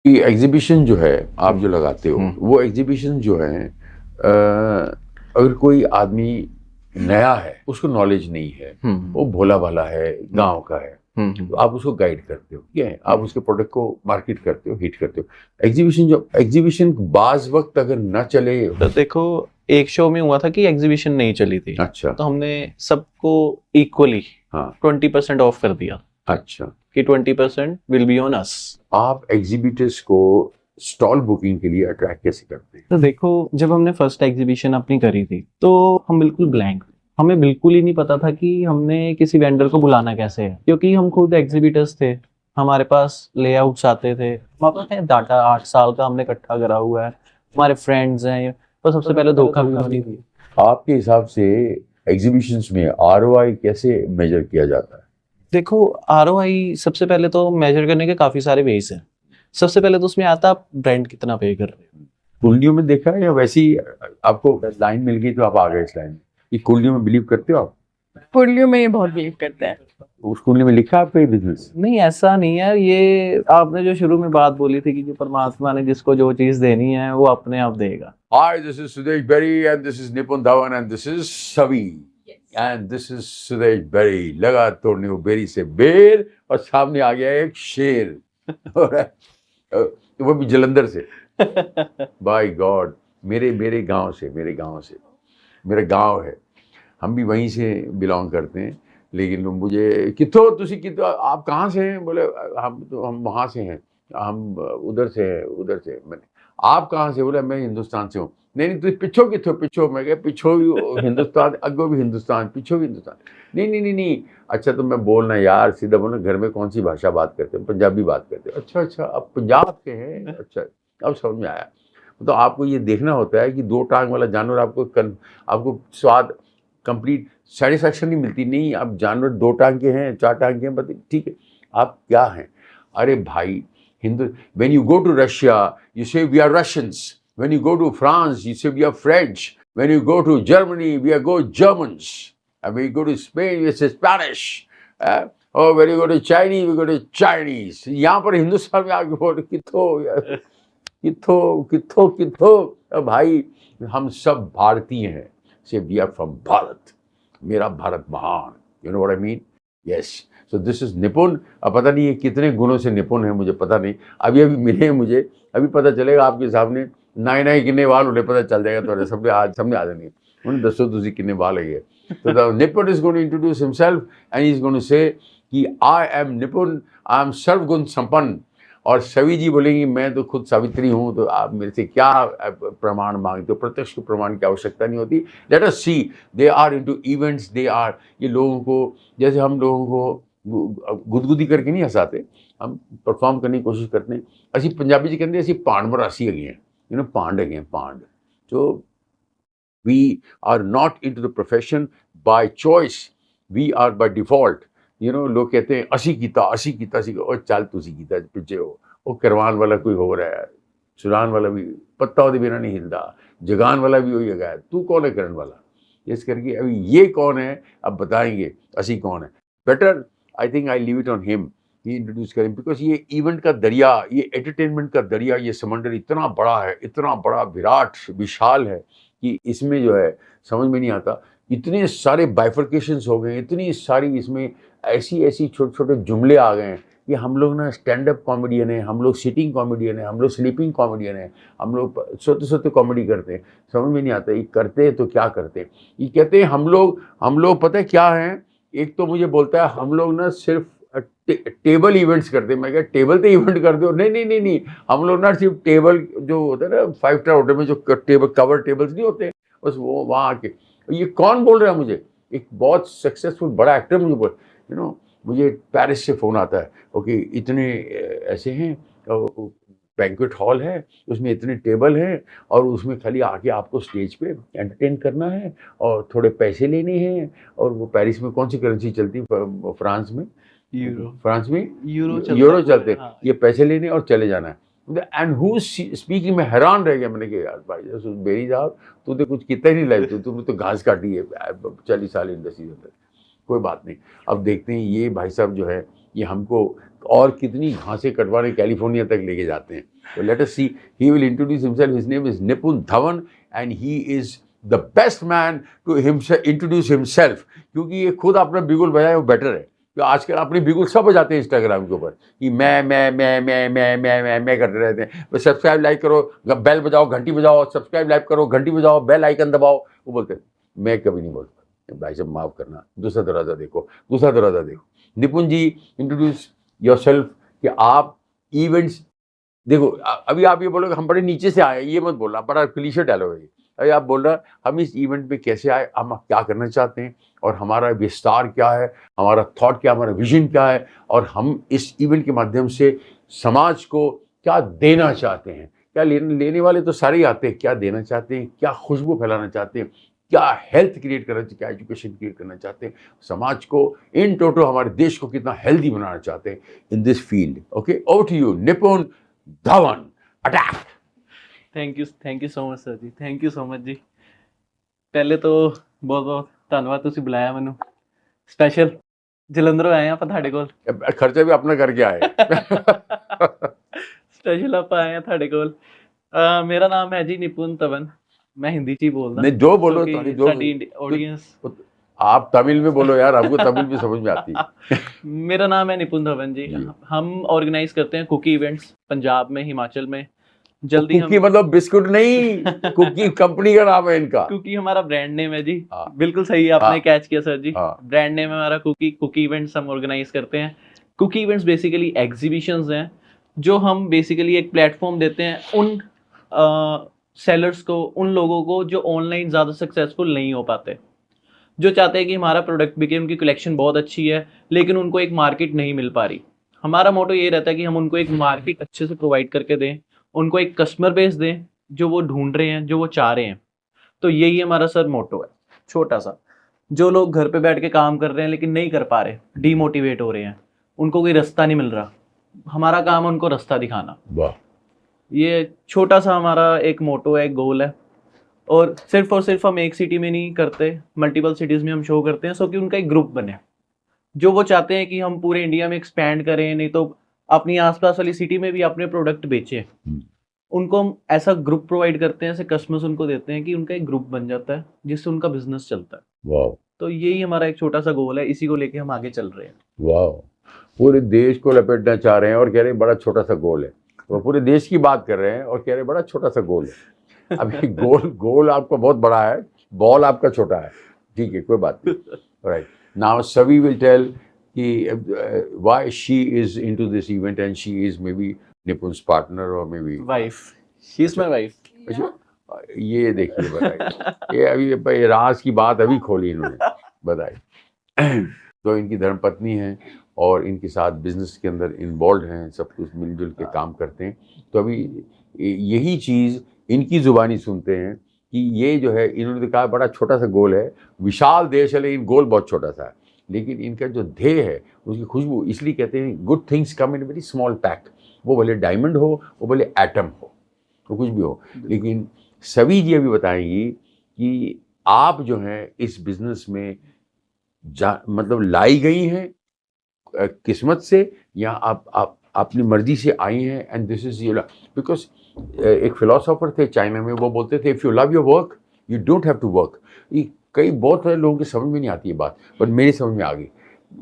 ये एग्जीबिशन जो है आप जो लगाते हो हम्म, वो एग्जीबिशन जो है अगर कोई आदमी नया है उसको नॉलेज नहीं है, हम्म, वो भोला भाला है, गांव का है, तो हम्म। आप उसको गाइड करते हो, क्या है, आप उसके प्रोडक्ट को मार्केट करते हो, हिट करते हो। एग्जीबिशन बाज वक्त अगर ना चले। तो देखो, एक शो में हुआ था कि एग्जीबिशन नहीं चली थी, अच्छा। तो हमने सबको इक्वली हाँ। 20% ऑफ कर दिया अच्छा। कि 20% विल बी ऑन अस। आप एग्जीबिटर्स को स्टॉल बुकिंग के लिए अट्रैक्ट कैसे करते हैं? तो देखो, जब हमने फर्स्ट एग्जीबिशन अपनी करी थी तो हम बिल्कुल ब्लैंक, हमें बिल्कुल ही नहीं पता था कि हमने किसी वेंडर को बुलाना कैसे है, क्योंकि हम खुद एग्जीबिटर्स थे। हमारे पास लेआउट्स आते थे, हमारे पास है डाटा 8 साल का हमने इकट्ठा करा हुआ है, हमारे फ्रेंड्स हैं। तो सबसे पहले धोखा भी उन्होंने दिया। आपके हिसाब से एग्जीबिशंस में आरओआई कैसे मेजर किया जाता है? देखो, आरओआई सबसे पहले तो मेजर करने के काफी सारे वेज हैं। सबसे पहले तो उसमें आता है आप ब्रांड कितना पे कर रहे हो। कुंडलियों में देखा है या वैसे ही आपको लाइन मिल गई तो आप आ गए इस लाइन में? ये कुंडलियों में बिलीव करते हो आप? कुंडलियों में ये बहुत बिलीव करते हैं। उस कुंडली में लिखा है आपका ये बिजनेस? नहीं, ऐसा नहीं है। ये आपने जो शुरू में बात बोली थी कि जो परमात्मा ने जिसको जो चीज देनी है वो अपने आप देगा। Hi, this is Sudesh Berry and this is Nipun Dhawan and this is Savi. And this is Sudesh Berry. लगा तोड़ने को बेरी से बेर और सामने आ गया एक शेर और वो भी जलंधर से। बाय गॉड, मेरे मेरे गांव से मेरा गांव है, हम भी वहीं से बिलोंग करते हैं। लेकिन मुझे कितो तुसी कितो आप कहाँ से हैं? बोले हम वहाँ से हैं, हम उधर से मैंने। आप कहाँ से? बोले मैं हिंदुस्तान से हूँ। नहीं नहीं, तुम पिछो कितो? पिछो मैं क्या पिछो भी हिंदुस्तान, अगो भी हिंदुस्तान, पिछो भी हिंदुस्तान। नहीं नहीं नहीं नहीं। अच्छा तो मैं बोलना यार, सीधा बोलना, घर में कौन सी भाषा बात करते हैं? पंजाबी बात करते हैं। अच्छा अच्छा, आप पंजाब के हैं? अच्छा, अब समझ में आया। तो आपको ये देखना होता है कि दो टांग वाला जानवर आपको स्वाद कंप्लीट सेटिस्फैक्शन नहीं मिलती। नहीं, आप जानवर दो टांग के हैं, चार टांग के हैं, बता ठीक है, आप क्या हैं? अरे भाई, Hindu, when you go to Russia you say we are Russians, when you go to France you say we are French, when you go to Germany we are go Germans, and when you go to Spain you say Spanish, or when you go to Chinese we go to Chinese। यहाँ पर हिंदुस्तान में आके बोल कितो यार, कितो भाई, हम सब भारतीय हैं। से वी आर फ्रॉम भारत, मेरा भारत महान, you know what I mean? Yes, so this is निपुण। अब पता नहीं ये कितने गुणों से निपुण है, मुझे पता नहीं। अभी अभी मिले हैं मुझे, अभी पता चलेगा आपके सामने। नाई नाई किन्ने वाल उन्हें पता चल जाएगा, तो सबने आ जाएंगे उन्हें दसो तुझे किन्ने वाल है। तो the Nipun is going to introduce himself and he is going to say कि आई एम निपुण, आई एम सर्वगुण संपन्न। और सवी जी बोलेंगी मैं तो खुद सावित्री हूँ, तो आप मेरे से क्या प्रमाण मांगते हो? प्रत्यक्ष प्रमाण की आवश्यकता नहीं होती। Let us see, they are into events, they are, ये लोगों को, जैसे हम लोगों को गुदगुदी करके नहीं हंसाते, हम परफॉर्म करने की कोशिश करते हैं। असी पंजाबी जी कहते असी पांड मरासी है, यू नो, पांड है पांड। तो we are not into the profession by choice, we are by default. You know, लोग कहते हैं असी कीता और चल तुसी कीता पिछे हो, वो करवान वाला कोई हो रहा है, सुनान वाला भी पत्ता ओदे बिना नहीं हिलदा, जगान वाला भी वही है, तू कौन है करण वाला? इस करके अभी ये कौन है अब बताएंगे, असी कौन है। Better I think I leave it on him, he introduce करें, बिकॉज ये इवेंट का दरिया, ये एंटरटेनमेंट का दरिया, ये समंदर इतना बड़ा है, इतना बड़ा विराट विशाल है कि इसमें जो है समझ में नहीं आता। इतने सारे बाइफर्केशंस हो गए, इतनी सारी इसमें ऐसी छोटे छोटे जुमले आ गए हैं कि हम लोग ना स्टैंड अप कॉमेडियन है, हम लोग सिटिंग कॉमेडियन है, हम लोग स्लीपिंग कॉमेडियन है, हम लोग सोते सोते कॉमेडी करते हैं। समझ में नहीं आता ये करते हैं तो क्या करते हैं। ये कहते हैं हम लोग पता है क्या है? एक तो मुझे बोलता है हम लोग ना सिर्फ टेबल इवेंट्स करते हैं। मैं क्या टेबल तो इवेंट करते हो? नहीं नहीं नहीं नहीं, हम लोग ना सिर्फ टेबल जो होता है ना 5 स्टार होटल में जो टेबल कवर टेबल्स नहीं होते, बस वो वहाँ आके। ये कौन बोल रहा है मुझे? एक बहुत सक्सेसफुल बड़ा एक्टर मुझे बोल, यू नो, मुझे पेरिस से फ़ोन आता है, ओके इतने ऐसे हैं, बैंक्वेट हॉल है, उसमें इतने टेबल हैं और उसमें खाली आके आपको स्टेज पे एंटरटेन करना है और थोड़े पैसे लेने हैं। और वो पेरिस में कौन सी करेंसी चलती है? फ्रांस में यूरो चलते हैं। हाँ। ये पैसे लेने और चले जाना है। एंड हु स्पीकिंग, मैं हैरान रह गया। मैंने कहा यार भाई बेरी साहब, तू तो कुछ कितना ही नहीं लाइफ, तुमने तो घास काटी है 40 साल इंडस्ट्री में। कोई बात नहीं, अब देखते हैं ये भाई साहब जो है ये हमको और कितनी घासें कटवाने कैलिफोर्निया तक लेके जाते हैं। तो let us see, he will introduce himself. His name is Nipun Dhawan and he is the best man to introduce himself, क्योंकि ये खुद अपना बिगुल बजाए वो बेटर है। तो आजकल अपने बिगुल सब बजाते हैं इंस्टाग्राम के ऊपर कि मैं करते रहते हैं। तो सब्सक्राइब लाइक करो, बेल बजाओ, घंटी बजाओ, सब्सक्राइब लाइक करो, घंटी बजाओ, बेल आइकन दबाओ। वो बोलते हैं, मैं कभी नहीं बोलता। भाई साहब माफ़ करना, दूसरा दरवाज़ा देखो, दूसरा दरवाज़ा देखो। निपुण जी, इंट्रोड्यूस योरसेल्फ कि आप इवेंट्स देखो। अभी आप ये बोलोगे हम बड़े नीचे से आए, ये मत बोलना, बड़ा क्लीशे डायलॉग है। अभी आप बोल रहे हम इस इवेंट में कैसे आए, हम क्या करना चाहते हैं, और हमारा विस्तार क्या है, हमारा थॉट क्या, हमारा विजन क्या है, और हम इस इवेंट के माध्यम से समाज को क्या देना चाहते हैं। क्या लेने वाले तो सारे ही आते हैं, क्या देना चाहते हैं, क्या खुशबू फैलाना चाहते हैं, क्या हेल्थ क्रिएट करना चाहते हैं, क्या एजुकेशन क्रिएट करना चाहते हैं, समाज को इन टोटल हमारे देश को कितना हेल्दी बनाना चाहते हैं in this field. Okay, over to you Nipun Dhawan, attack. Thank you so much sir ji, thank you so much ji. ਪਹਿਲੇ तो बहुत बहुत ਧੰਨਵਾਦ, ਤੁਸੀਂ ਬੁਲਾਇਆ ਮੈਨੂੰ ਸਪੈਸ਼ਲ ਜਲੰਧਰੋਂ ਆਏ ਆਪਾਂ ਤੁਹਾਡੇ ਕੋਲ। ਖਰਚਾ ਵੀ ਆਪਣਾ ਕਰਕੇ ਆਏ। ਸਪੈਸ਼ਲ ਆਪਾਂ ਆਏ ਆ ਤੁਹਾਡੇ ਕੋਲ। ਮੇਰਾ ਨਾਮ ਹੈ ਜੀ ਨਿਪੁਨ ਧਵਨ, मैं हिंदी च ही बोलदा। नहीं जो बोलो, जो ऑडियंस आप तमिल में बोलो यार, हमको तमिल भी समझ में आती है। मेरा नाम है निपुण धवन जी। हम ऑर्गेनाइज करते हैं कुकी इवेंट्स पंजाब में, हिमाचल में। जल्दी कुकी मतलब बिस्कुट नहीं, कुकी कंपनी का नाम है इनका। कुकी हमारा ब्रांड नेम है जी। बिल्कुल सही आपने कैच किया सर जी। ब्रांड नेम है हमारा कुकी। कुकी इवेंट्स हम ऑर्गेनाइज करते हैं। कुकी इवेंट्स बेसिकली एग्जीबिशंस हैं जो हम बेसिकली एक प्लेटफॉर्म देते हैं उन सेलर्स को, उन लोगों को जो ऑनलाइन ज़्यादा सक्सेसफुल नहीं हो पाते, जो चाहते हैं कि हमारा प्रोडक्ट बिके, उनकी कलेक्शन बहुत अच्छी है लेकिन उनको एक मार्केट नहीं मिल पा रही। हमारा मोटो ये रहता है कि हम उनको एक मार्केट अच्छे से प्रोवाइड करके दें, उनको एक कस्टमर बेस दें जो वो ढूंढ रहे हैं, जो वो चाह रहे हैं। तो यही हमारा सर मोटो है, छोटा सा। जो लोग घर पे बैठ के काम कर रहे हैं लेकिन नहीं कर पा रहे, डीमोटिवेट हो रहे हैं, उनको कोई रास्ता नहीं मिल रहा, हमारा काम है उनको रास्ता दिखाना। वाह, ये छोटा सा हमारा एक मोटो है, एक गोल है। और सिर्फ हम एक सिटी में नहीं करते, मल्टीपल सिटीज़ में हम शो करते हैं, सो कि उनका एक ग्रुप बने जो वो चाहते हैं कि हम पूरे इंडिया में एक्सपैंड करें, नहीं तो अपनी आसपास वाली सिटी में भी अपने प्रोडक्ट बेचें। उनको हम ऐसा ग्रुप प्रोवाइड करते हैं, ऐसे कस्टमर्स उनको देते हैं कि उनका एक ग्रुप बन जाता है जिससे उनका बिजनेस चलता है। वाह, तो यही हमारा एक छोटा सा गोल है, इसी को लेके हम आगे चल रहे हैं। वाह, पूरे देश को लपेटना चाह रहे हैं और कह रहे हैं बड़ा छोटा सा गोल है। वो पूरे देश की बात कर रहे हैं और कह रहे हैं बड़ा छोटा सा गोल है। अभी गोल आपका बहुत बड़ा है, बॉल आपका छोटा है। ठीक है, कोई बात नहीं। Right, now Savi will tell कि why she is into this event and she is maybe Nipun's partner और maybe wife. She is my wife. ये देखिए, बताइए, ये अभी राज की बात अभी खोली इन्होंने, बताइए। तो इनकी धर्मपत्नी है और इनके साथ बिजनेस के अंदर इन्वॉल्व हैं, सब कुछ मिलजुल के काम करते हैं। तो अभी यही चीज़ इनकी ज़ुबानी सुनते हैं कि ये जो है, इन्होंने कहा बड़ा छोटा सा गोल है, विशाल देश है लेकिन गोल बहुत छोटा सा है। लेकिन इनका जो ध्येय है उसकी खुशबू, इसलिए कहते हैं good things come in very small pack. वो भले डायमंड हो, वो भले एटम हो, तो कुछ भी हो। लेकिन सभी जी अभी बताएंगी कि आप जो हैं इस बिज़नेस में मतलब लाई गई हैं किस्मत से, या आप अपनी मर्जी से आई हैं। And this is your, because एक फिलोसोफर थे चाइना में, वो बोलते थे if you love your work you don't have to work. ये बहुत सारे लोगों की समझ में नहीं आती है बात, बट मेरी समझ में आ गई।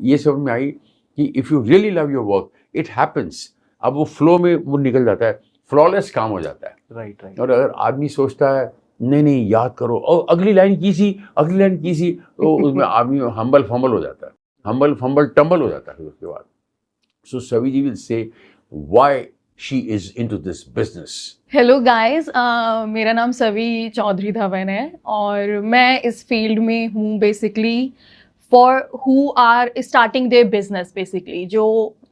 ये समझ में आई कि if you really love your work it happens. अब वो फ्लो में वो निकल जाता है, फ्लॉलेस काम हो जाता है। राइट। और अगर आदमी सोचता है नहीं याद करो और अगली लाइन की सी, तो उसमें आदमी हम्बल फंबल हो जाता है, हम्बल फंबल टंबल हो जाता है उसके बाद। So Savi ji will say why she is into this business. Hello guys, मेरा नाम सवी चौधरी धवन है और मैं इस फील्ड में हूँ basically for who are starting their business. Basically जो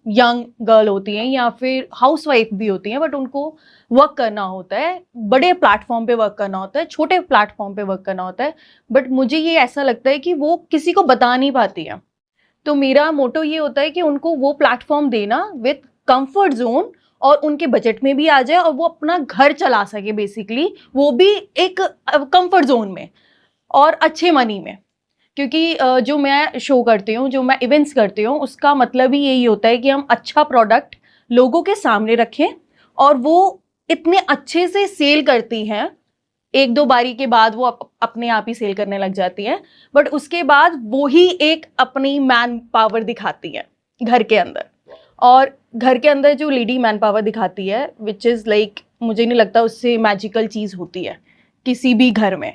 यंग गर्ल होती हैं या फिर हाउसवाइफ भी होती हैं, बट उनको वर्क करना होता है, बड़े प्लेटफॉर्म पे वर्क करना होता है, छोटे प्लेटफॉर्म पे वर्क करना होता है, बट मुझे ये ऐसा लगता है कि वो किसी को बता नहीं पाती है। तो मेरा मोटो ये होता है कि उनको वो प्लेटफॉर्म देना विद कंफर्ट जोन और उनके बजट में भी आ जाए और वो अपना घर चला सके, बेसिकली वो भी एक कंफर्ट जोन में और अच्छे मनी में। क्योंकि जो मैं शो करती हूँ, जो मैं इवेंट्स करती हूँ, उसका मतलब ही यही होता है कि हम अच्छा प्रोडक्ट लोगों के सामने रखें और वो इतने अच्छे से सेल करती हैं, एक दो बारी के बाद वो अपने आप ही सेल करने लग जाती है, बट उसके बाद वो ही एक अपनी मैन पावर दिखाती है घर के अंदर। और घर के अंदर जो लेडी मैन पावर दिखाती है, विच इज़ लाइक, मुझे नहीं लगता उससे मैजिकल चीज़ होती है किसी भी घर में,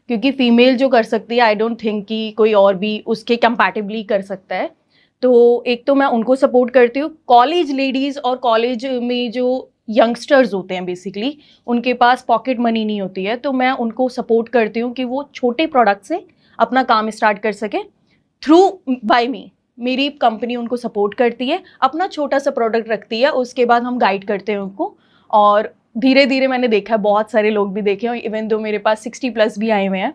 क्योंकि फीमेल जो कर सकती है, आई डोंट थिंक कि कोई और भी उसके कंपैटिबली कर सकता है। तो एक तो मैं उनको सपोर्ट करती हूँ। कॉलेज लेडीज़ और कॉलेज में जो यंगस्टर्स होते हैं बेसिकली, उनके पास पॉकेट मनी नहीं होती है, तो मैं उनको सपोर्ट करती हूँ कि वो छोटे प्रोडक्ट से अपना काम स्टार्ट कर सके थ्रू बाय मी। मेरी कंपनी उनको सपोर्ट करती है, अपना छोटा सा प्रोडक्ट रखती है, उसके बाद हम गाइड करते हैं उनको। और धीरे धीरे मैंने देखा है, बहुत सारे लोग भी देखे हैं, इवन दो मेरे पास 60+ भी आए हुए हैं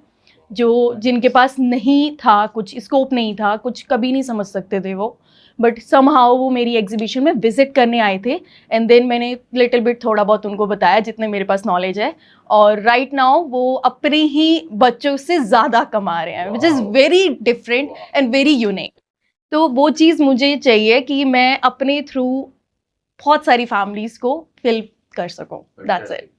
जो जिनके पास नहीं था, कुछ स्कोप नहीं था, कुछ कभी नहीं समझ सकते थे वो, बट समहाउ वो मेरी एग्जीबिशन में विजिट करने आए थे। एंड देन मैंने लिटिल बिट थोड़ा बहुत उनको बताया जितने मेरे पास नॉलेज है, और राइट नाउ वो अपने ही बच्चों से ज़्यादा कमा रहे हैं, which is very different and very unique. तो वो चीज़ मुझे चाहिए कि मैं अपने थ्रू बहुत सारी फैमिलीज़ को फिल कर सकूं। That's it.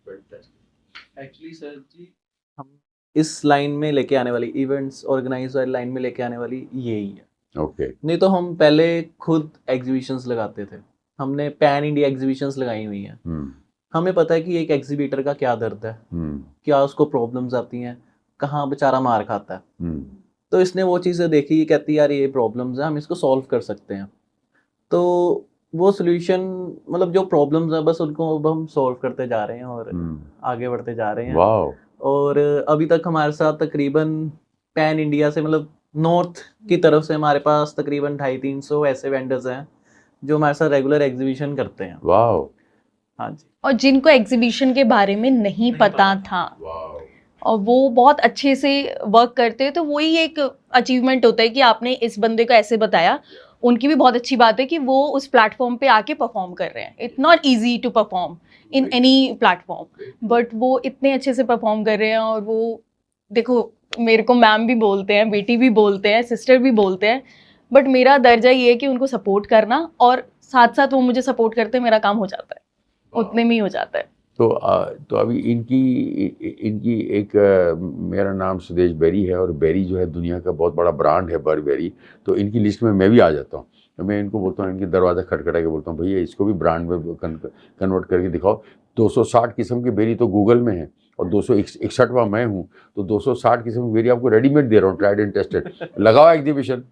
एक्चुअली सर जी, हम इस लाइन में लेके आने वाली, इवेंट्स ऑर्गेनाइज वाली लाइन में लेके आने वाली यही है। ओके। नहीं तो हम पहले खुद एग्जीबिशंस लगाते थे, हमने पैन इंडिया एग्जीबिशंस लगाई हुई हैं। हमें पता है कि एक एग्जीबिटर का क्या दर्द है, क्या उसको प्रॉब्लम्स आती हैं, कहाँ बेचारा मार खाता है। तो इसने वो चीज़ें देखी, कहती है यार ये प्रॉब्लम्स हैं, हम इसको सॉल्व कर सकते हैं। तो वो सोल्यूशन, मतलब जो प्रॉब्लम्स हैं बस उनको अब हम सॉल्व करते जा रहे हैं और आगे बढ़ते जा रहे हैं। वाओ। और अभी तक हमारे साथ तकरीबन पैन इंडिया से, मतलब नॉर्थ की तरफ से हमारे पास तकरीबन 250-300 ऐसे वेंडर्स हैं जो हमारे साथ रेगुलर एग्जीबिशन करते हैं। वाओ। हाँ जी। और जिनको एग्जीबिशन के बारे में नहीं पता था और वो बहुत अच्छे से वर्क करते हैं, तो वही एक अचीवमेंट होता है कि आपने इस बंदे को ऐसे बताया। उनकी भी बहुत अच्छी बात है कि वो उस प्लेटफॉर्म पे आके परफॉर्म कर रहे हैं। It's not easy to perform in any platform, but वो इतने अच्छे से परफॉर्म कर रहे हैं। और वो देखो, मेरे को मैम भी बोलते हैं, बेटी भी बोलते हैं, सिस्टर भी बोलते हैं, बट मेरा दर्जा ये है कि उनको सपोर्ट करना, और साथ साथ वो मुझे सपोर्ट करते हैं, मेरा काम हो जाता है, उतने में ही हो जाता है। तो अभी इनकी एक मेरा नाम सुदेश बेरी है, और बेरी जो है दुनिया का बहुत बड़ा ब्रांड है, बर्बेरी। तो इनकी लिस्ट में मैं भी आ जाता हूँ। तो मैं इनको बोलता हूँ, इनके दरवाज़ा खटखटा के बोलता हूँ, भैया इसको भी ब्रांड में कन्वर्ट करके दिखाओ। 260 किस्म की बेरी तो गूगल में है, और 261वां मैं हूँ, तो 260 किस्म की बेरी आपको रेडीमेड दे रहा हूँ, ट्राइड एंड टेस्टेड। लगाओ एग्जीबिशन,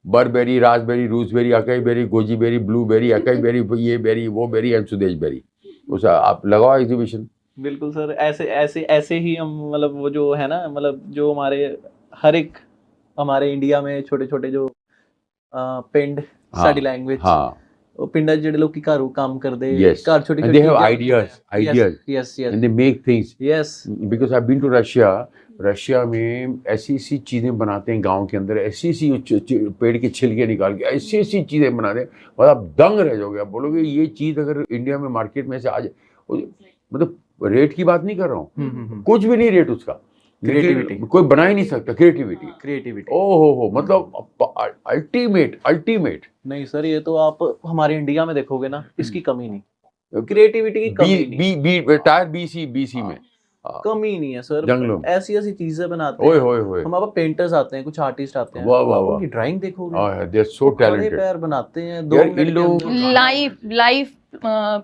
बर्बेरी, रासबेरी, रूसबेरी, acai berry, goji berry, blueberry, acai berry, ये बेरी, वो बेरी एंड सुदेश बेरी, उस आप लगाओ एग्जीबिशन। बिल्कुल सर, ऐसे ही हम, मतलब वो जो है ना, मतलब जो हमारे हर एक हमारे इंडिया में छोटे छोटे जो पिंड साडी लैंग्वेज, हाँ, ਉਹ ਪਿੰਡਾਂ ਜਿਹੜੇ ਲੋਕੀ ਘਰੋਂ ਕੰਮ ਕਰਦੇ, yes, ਘਰ ਛੋਟੀ and they have ideas, yes and they make things, yes, because I've been to Russia में ऐसी ऐसी चीज़ें बनाते हैं गांव के अंदर, ऐसी ऐसी पेड़ के छिलके निकाल के ऐसी ऐसी चीज़ें बनाते हैं, मतलब आप दंग रह जाओगे। आप बोलोगे ये चीज़ अगर इंडिया में मार्केट में से आ जाए, मतलब रेट की बात नहीं कर रहा हूँ, कुछ भी नहीं रेट उसका, क्रिएटिविटी कोई बना ही नहीं सकता। क्रिएटिविटी हो, मतलब अल्टीमेट। नहीं सर, ये तो आप हमारे इंडिया में देखोगे ना, इसकी कमी नहीं, क्रिएटिविटी की कमी नहीं। टायर बीसी में कमी नहीं है सर, जंगलों में ऐसी ऐसी चीजें बनाते हैं। ओए हमारे पास पेंटर्स आते हैं, कुछ आर्टिस्ट आते हैं, वाह उनकी ड्राइंग देखोगे, दे आर सो टैलेंटेड, पैर बनाते हैं, 2 मिनट के अंदर लाइव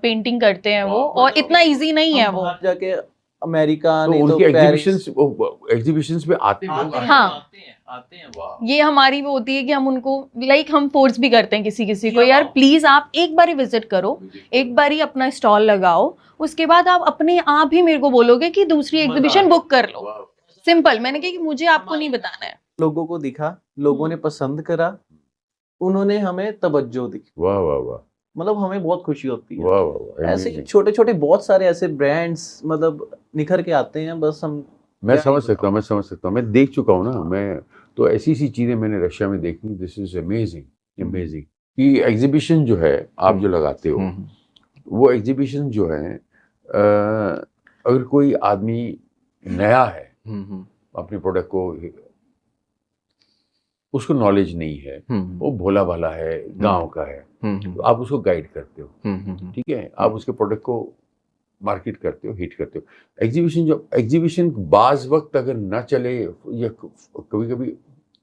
पेंटिंग करते हैं वो, और इतना इजी नहीं है वो। जाके अमेरिका, तो नहीं तो उनके पेरिस, एग्जीबिशंस में आते हैं। हाँ, ये हमारी वो होती है कि हम उनको हम फोर्स भी करते हैं किसी को, यार प्लीज आप एक बार विजिट करो, एक बार ही अपना स्टॉल लगाओ, उसके बाद आप अपने आप ही मेरे को बोलोगे कि दूसरी एग्जीबिशन बुक कर लो। सिंपल, मैंने कहा कि मुझे आपको नहीं बताना है। लोगों को दिखा, लोगों ने पसंद करा, उन्होंने हमें तवज्जो दी, वाह, मतलब हमें बहुत खुशी होती है। वाह, ऐसे छोटे छोटे बहुत सारे ऐसे ब्रांड्स मतलब निखर के आते हैं, बस हम मैं समझ सकता हूँ, मैं देख चुका हूँ ना, मैं तो ऐसी चीज़ें मैंने रशिया में देखी। दिस इज अमेजिंग कि एग्जीबिशन जो है आप जो लगाते हो, वो एग्जीबिशन जो है, अगर कोई आदमी नया है अपने प्रोडक्ट को उसको नॉलेज नहीं है, वो भोला भाला है, गांव का है, तो आप उसको गाइड करते हो, ठीक है, आप उसके प्रोडक्ट को मार्केट करते हो, हिट करते हो। एग्जीबिशन बाज वक्त अगर ना चले या कभी कभी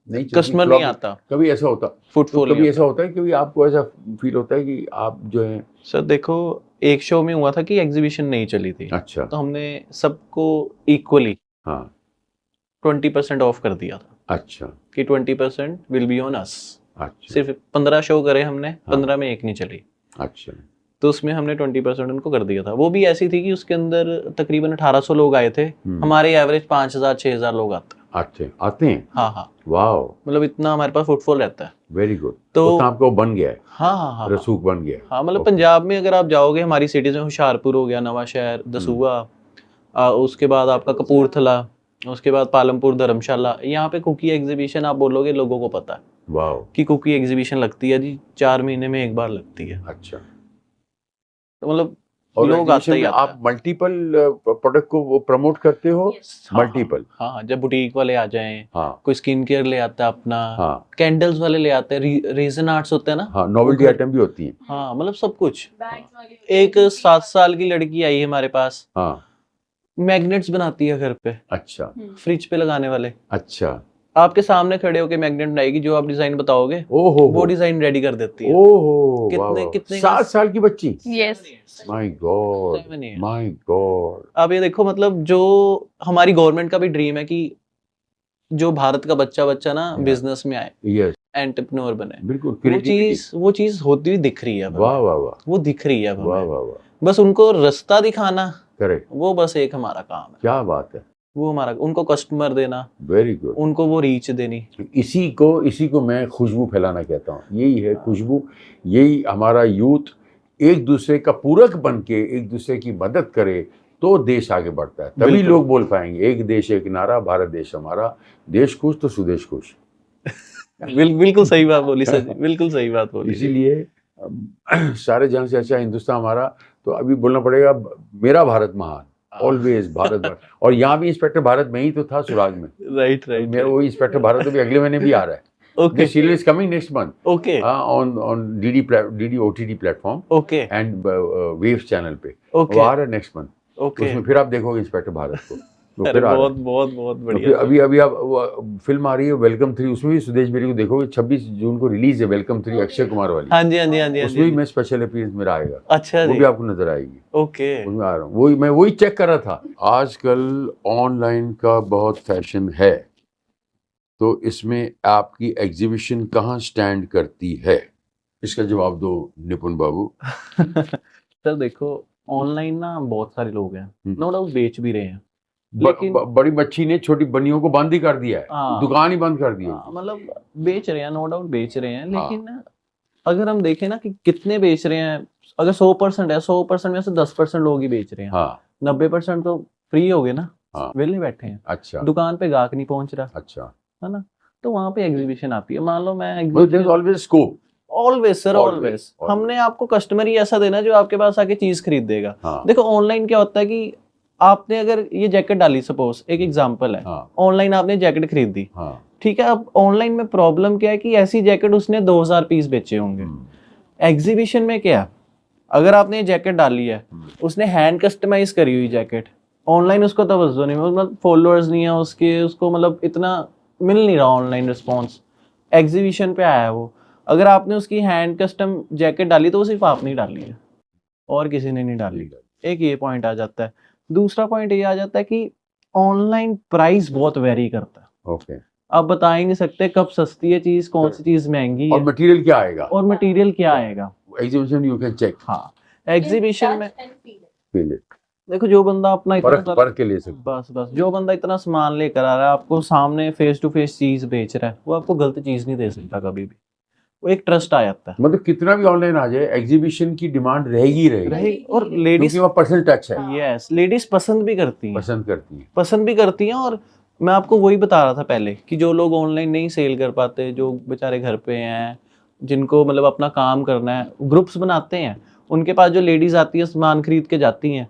नहीं चलती, कस्टमर नहीं आता, कभी ऐसा होता, फुटफॉल कभी ऐसा होता है, कभी आपको ऐसा फील होता है कि आप जो है। सर देखो, एक शो में हुआ था कि एग्जीबिशन नहीं चली थी, अच्छा, तो हमने सबको इक्वली हाँ 20% ऑफ कर दिया था अच्छा कि 20% विल बी ऑन अस। अच्छा सिर्फ 15 शो करे हमने, 15 में एक नहीं चली, अच्छा तो उसमें हमने 20% उनको कर दिया था। वो भी ऐसी थी कि उसके अंदर तकरीबन 1800 लोग आए थे, हमारे एवरेज 5000-6000 लोग आते हैं। हाँ हाँ, वाओ, मतलब इतना हमारे पास फुटफॉल रहता है। Very good. तो उतना आपको बन गया है, हाँ हाँ हाँ रसूख बन गया है। हाँ, मतलब पंजाब में अगर आप जाओगे, हमारी सिटीज में हुशियारपुर हो गया, नवा शहर, दसूहा, उसके बाद आपका कपूरथला, उसके बाद पालमपुर, धर्मशाला, यहाँ पे कुकी एग्जीबिशन आप बोलोगे लोगों को पता है वाओ, कि कुकी एग्जीबिशन लगती है जी, 4 महीने में एक बार लगती है। अच्छा। तो मतलब और लोग आते ही में आते आप मल्टीपल प्रोडक्ट को वो प्रमोट करते हो? मल्टीपल, हाँ हाँ, जब बुटीक वाले आ जाएं, हाँ कोई स्किन केयर ले आता है अपना, हाँ कैंडल्स वाले ले आते हैं, रीजन आर्ट्स होते हैं ना, हाँ, नोवेल्टी आइटम भी होती है। हाँ मतलब सब कुछ। एक 7 साल की लड़की आई हमारे पास, हाँ मैग्नेट्स बनाती है घर पे, अच्छा फ्रिज पे लगाने वाले, अच्छा, आपके सामने खड़े होके मैग्नेट बनाएगी, जो आप डिजाइन बताओगे ओहो वो डिजाइन रेडी कर देती है। ओहो, कितने 7 साल की बच्ची? Yes, my God, 7 years। My God. अब ये देखो, मतलब जो हमारी गवर्नमेंट का भी ड्रीम है कि जो भारत का बच्चा ना बिजनेस में आए, यस, एंटरप्रेन्योर बने, बिल्कुल, वो चीज होती हुई दिख रही है अब, वाह वाह वाह, वो दिख रही है अब वाह हमें। वाह वाह, बस उनको रास्ता दिखाना, करेक्ट, वो बस एक हमारा काम है, क्या बात है, वो हमारा, उनको कस्टमर देना, वेरी गुड। उनको वो रीच देनी। इसी को मैं खुशबू फैलाना कहता हूँ, यही है खुशबू, यही हमारा यूथ एक दूसरे का पूरक बन के एक दूसरे की मदद करे तो देश आगे बढ़ता है, तभी बिल्कुल। लोग बोल पाएंगे एक देश एक नारा, भारत देश हमारा, देश खुश तो सुदेश खुश। बिल्कुल सही बात बोली सर जी, बिल्कुल सही बात बोली। इसीलिए सारे जहां से अच्छा हिंदुस्तान हमारा, तो अभी बोलना पड़ेगा मेरा भारत महान, ऑलवेज भारत महान। और यहाँ भी इंस्पेक्टर भारत में ही तो था, सुराज में। राइट मेरा वो इंस्पेक्टर भारत तो भी अगले महीने भी आ रहा है। Okay This serial is coming next month. Okay on DD OTT platform okay and Waves channel पे। ओके वो आ रहा है next month। ओके, उसमें फिर आप देखोगे इंस्पेक्टर भारत को। वो अरे फिर आ रहा बहुत है। बहुत बहुत तो बढ़िया। फिर अभी आप फिल्म आ रही है वेलकम 3, उसमें भी सुदेश बेरी को देखोगे, 26 जून को रिलीज है वेलकम 3 अक्षय कुमार वाली। हाँ जी हाँ जी हाँ जी हाँ उसमें भी जी। मैं स्पेशल अपीयरेंस मेरा आएगा, अच्छा वो जी, भी आपको नजर आएगी। ओके। उसमें आ रहा हूँ, मैं वही चेक कर रहा था। आजकल ऑनलाइन का बहुत फैशन है, तो इसमें आपकी एग्जीबिशन कहाँ स्टैंड करती है? इसका जवाब दो निपुण बाबू। सर देखो, ऑनलाइन ना बहुत सारे लोग हैं, नो डाउट बेच भी रहे हैं, लेकिन बड़ी मच्छी ने छोटी बनियों को बंद ही कर दिया है, हाँ, दुकान ही बंद कर दी है। मतलब बेच रहे हैं, नो डाउट बेच रहे हैं, लेकिन अगर हम देखें ना कि कितने बेच रहे हैं, अगर 100% है, 100% में से 10% लोग ही बेच रहे हैं, हाँ 90% तो फ्री हो गए ना, हाँ, वेले बैठे हैं, अच्छा दुकान पे गाहक नहीं पहुंच रहा, अच्छा, है ना, तो वहां पे एग्जीबिशन आती है। मान लो मैं there is always scope, always sir, always always। हमने आपको कस्टमर ही ऐसा देना जो आपके पास आके चीज खरीद देगा। हाँ देखो ऑनलाइन क्या होता है कि आपने अगर ये जैकेट डाली, सपोज एक एग्जांपल है, हाँ ऑनलाइन आपने जैकेट खरीदी, हाँ, ठीक है, अब ऑनलाइन में प्रॉब्लम क्या है कि ऐसी जैकेट उसने 2000 पीस बेचे होंगे। एग्जीबिशन में क्या, अगर आपने ये जैकेट डाली है, उसने हैंड कस्टमाइज करी हुई जैकेट, ऑनलाइन उसको तवज्जो नहीं, मतलब फॉलोअर्स नहीं है उसके, उसको मतलब इतना मिल नहीं रहा ऑनलाइन रिस्पॉन्स। एग्जीबिशन पे आया है वो, अगर आपने उसकी हैंड कस्टम जैकेट डाली तो वो सिर्फ आपने ही डाली है और किसी ने नहीं डाली। एक ये पॉइंट आ जाता है। दूसरा पॉइंट ये आ जाता है कि ऑनलाइन प्राइस बहुत वेरी करता है। ओके, आप बता ही नहीं सकते कब सस्ती है चीज, कौन सी चीज महंगी और है, मटेरियल क्या आएगा, और मटेरियल क्या आएगा। एग्जीबिशन यू कैन चेक, हाँ, एग्जीबिशन में फील इट, देखो जो बंदा अपना इतना परख के ले सकते। बस जो बंदा इतना सामान लेकर आ रहा है, आपको सामने फेस टू फेस चीज बेच रहा है, वो आपको गलत चीज नहीं दे सकता कभी भी, वो एक ट्रस्ट आ जाता है। मतलब कितना भी ऑनलाइन आ जाए, एग्जीबिशन की डिमांड रहेगी, और लेडीज, क्योंकि वो पर्सनल टच है, यस, लेडीज पसंद भी करती हैं, पसंद करती हैं। और मैं आपको वही बता रहा था पहले कि जो लोग ऑनलाइन नहीं सेल कर पाते, जो बेचारे घर पे हैं, जिनको मतलब अपना काम करना है, ग्रुप्स बनाते हैं, उनके पास जो लेडीज आती है सामान खरीद के जाती हैं,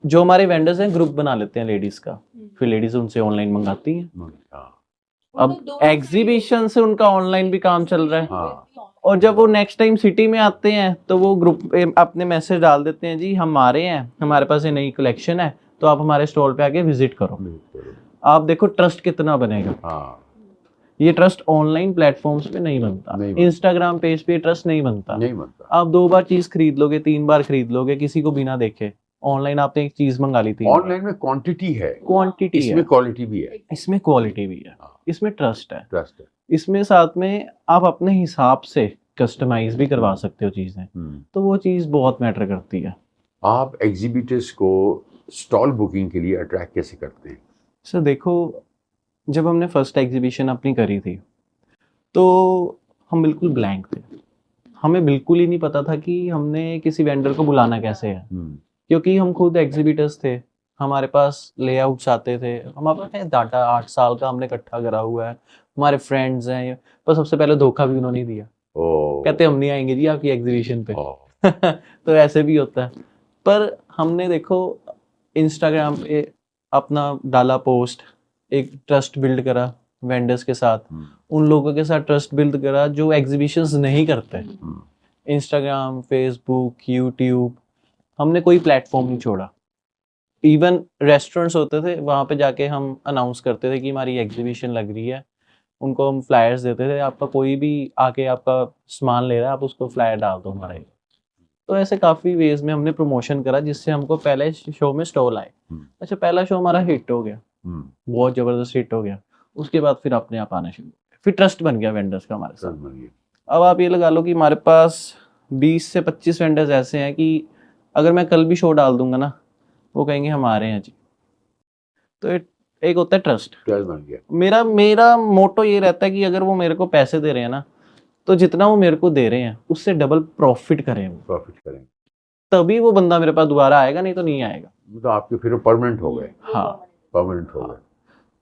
जो हमारे वेंडर्स हैं ग्रुप बना लेते हैं लेडीज का, फिर लेडीज उनसे ऑनलाइन मंगाती हैं। अब एग्जीबिशन से उनका ऑनलाइन भी काम चल रहा है। हाँ। और जब वो नेक्स्ट टाइम सिटी में आते हैं तो वो ग्रुप पे अपने मैसेज डाल देते हैं, जी हम आ रहे हैं, हमारे पास ये नई कलेक्शन है, तो आप हमारे स्टॉल पे आके विजिट करो। आप देखो ट्रस्ट कितना बनेगा। हाँ। ये ट्रस्ट ऑनलाइन प्लेटफॉर्म्स पे नहीं बनता, इंस्टाग्राम पेज पे ट्रस्ट नहीं बनता। आप 2 बार चीज खरीद लोगे, 3 बार खरीद लोगे किसी को बिना देखे। ऑनलाइन आपने एक चीज मंगा ली थी, ऑनलाइन में क्वांटिटी है, क्वांटिटी इसमें क्वालिटी भी है, इसमें क्वालिटी भी है, इसमें ट्रस्ट है, ट्रस्ट है, इसमें साथ में आप अपने हिसाब से कस्टमाइज भी करवा सकते हो चीजें, तो वो चीज बहुत मैटर करती है। आप एग्जीबिटर्स को स्टॉल बुकिंग के लिए अट्रैक्ट कैसे करते हैं? सर देखो, जब हमने फर्स्ट एग्जीबिशन अपनी करी थी तो हम बिल्कुल ब्लैंक थे। हमें बिल्कुल ही नहीं पता था कि हमने किसी वेंडर को बुलाना कैसे है, क्योंकि हम खुद एग्जीबिटर्स थे, हमारे पास लेआउट्स आते थे, हमारे पास डाटा 8 साल का हमने इकट्ठा करा हुआ है, हमारे फ्रेंड्स हैं। पर सबसे पहले धोखा भी उन्होंने दिया, कहते हम नहीं आएंगे जी आपकी एग्जीबिशन पे। तो ऐसे भी होता है। पर हमने देखो इंस्टाग्राम पे अपना डाला पोस्ट, एक ट्रस्ट बिल्ड करा वेंडर्स के साथ, उन लोगों के साथ ट्रस्ट बिल्ड करा जो एग्जीबिशंस नहीं करते। इंस्टाग्राम, फेसबुक, यूट्यूब, हमने कोई प्लेटफॉर्म नहीं छोड़ा। इवन रेस्टोरेंट्स होते थे, वहाँ पे जाके हम अनाउंस करते थे कि हमारी एग्जीबिशन लग रही है, उनको हम फ्लायर्स देते थे, आपका कोई भी आके आपका सामान ले रहा है आप उसको फ्लायर डाल दो हमारे। तो ऐसे काफ़ी वेज में हमने प्रमोशन करा जिससे हमको पहले शो में स्टॉल आए। अच्छा, पहला शो हमारा हिट हो गया, बहुत ज़बरदस्त हिट हो गया। उसके बाद फिर अपने आप आना शुरू, फिर ट्रस्ट बन गया वेंडर्स का हमारे साथ। अब आप ये लगा लो कि हमारे पास 20 से 25 वेंडर्स ऐसे हैं कि अगर मैं कल भी शो डाल दूंगा ना, वो कहेंगे हम आ रहे हैं जी। तो एक होता है ट्रस्ट बन गया। मेरा मोटो ये रहता है कि अगर वो मेरे को पैसे दे रहे हैं ना, तो जितना वो मेरे को दे रहे हैं उससे डबल प्रॉफिट करें, तभी वो बंदा मेरे पास दोबारा आएगा, नहीं तो नहीं आएगा। तो आपके फिर परमानेंट हो गए। हाँ, परमानेंट हो गए।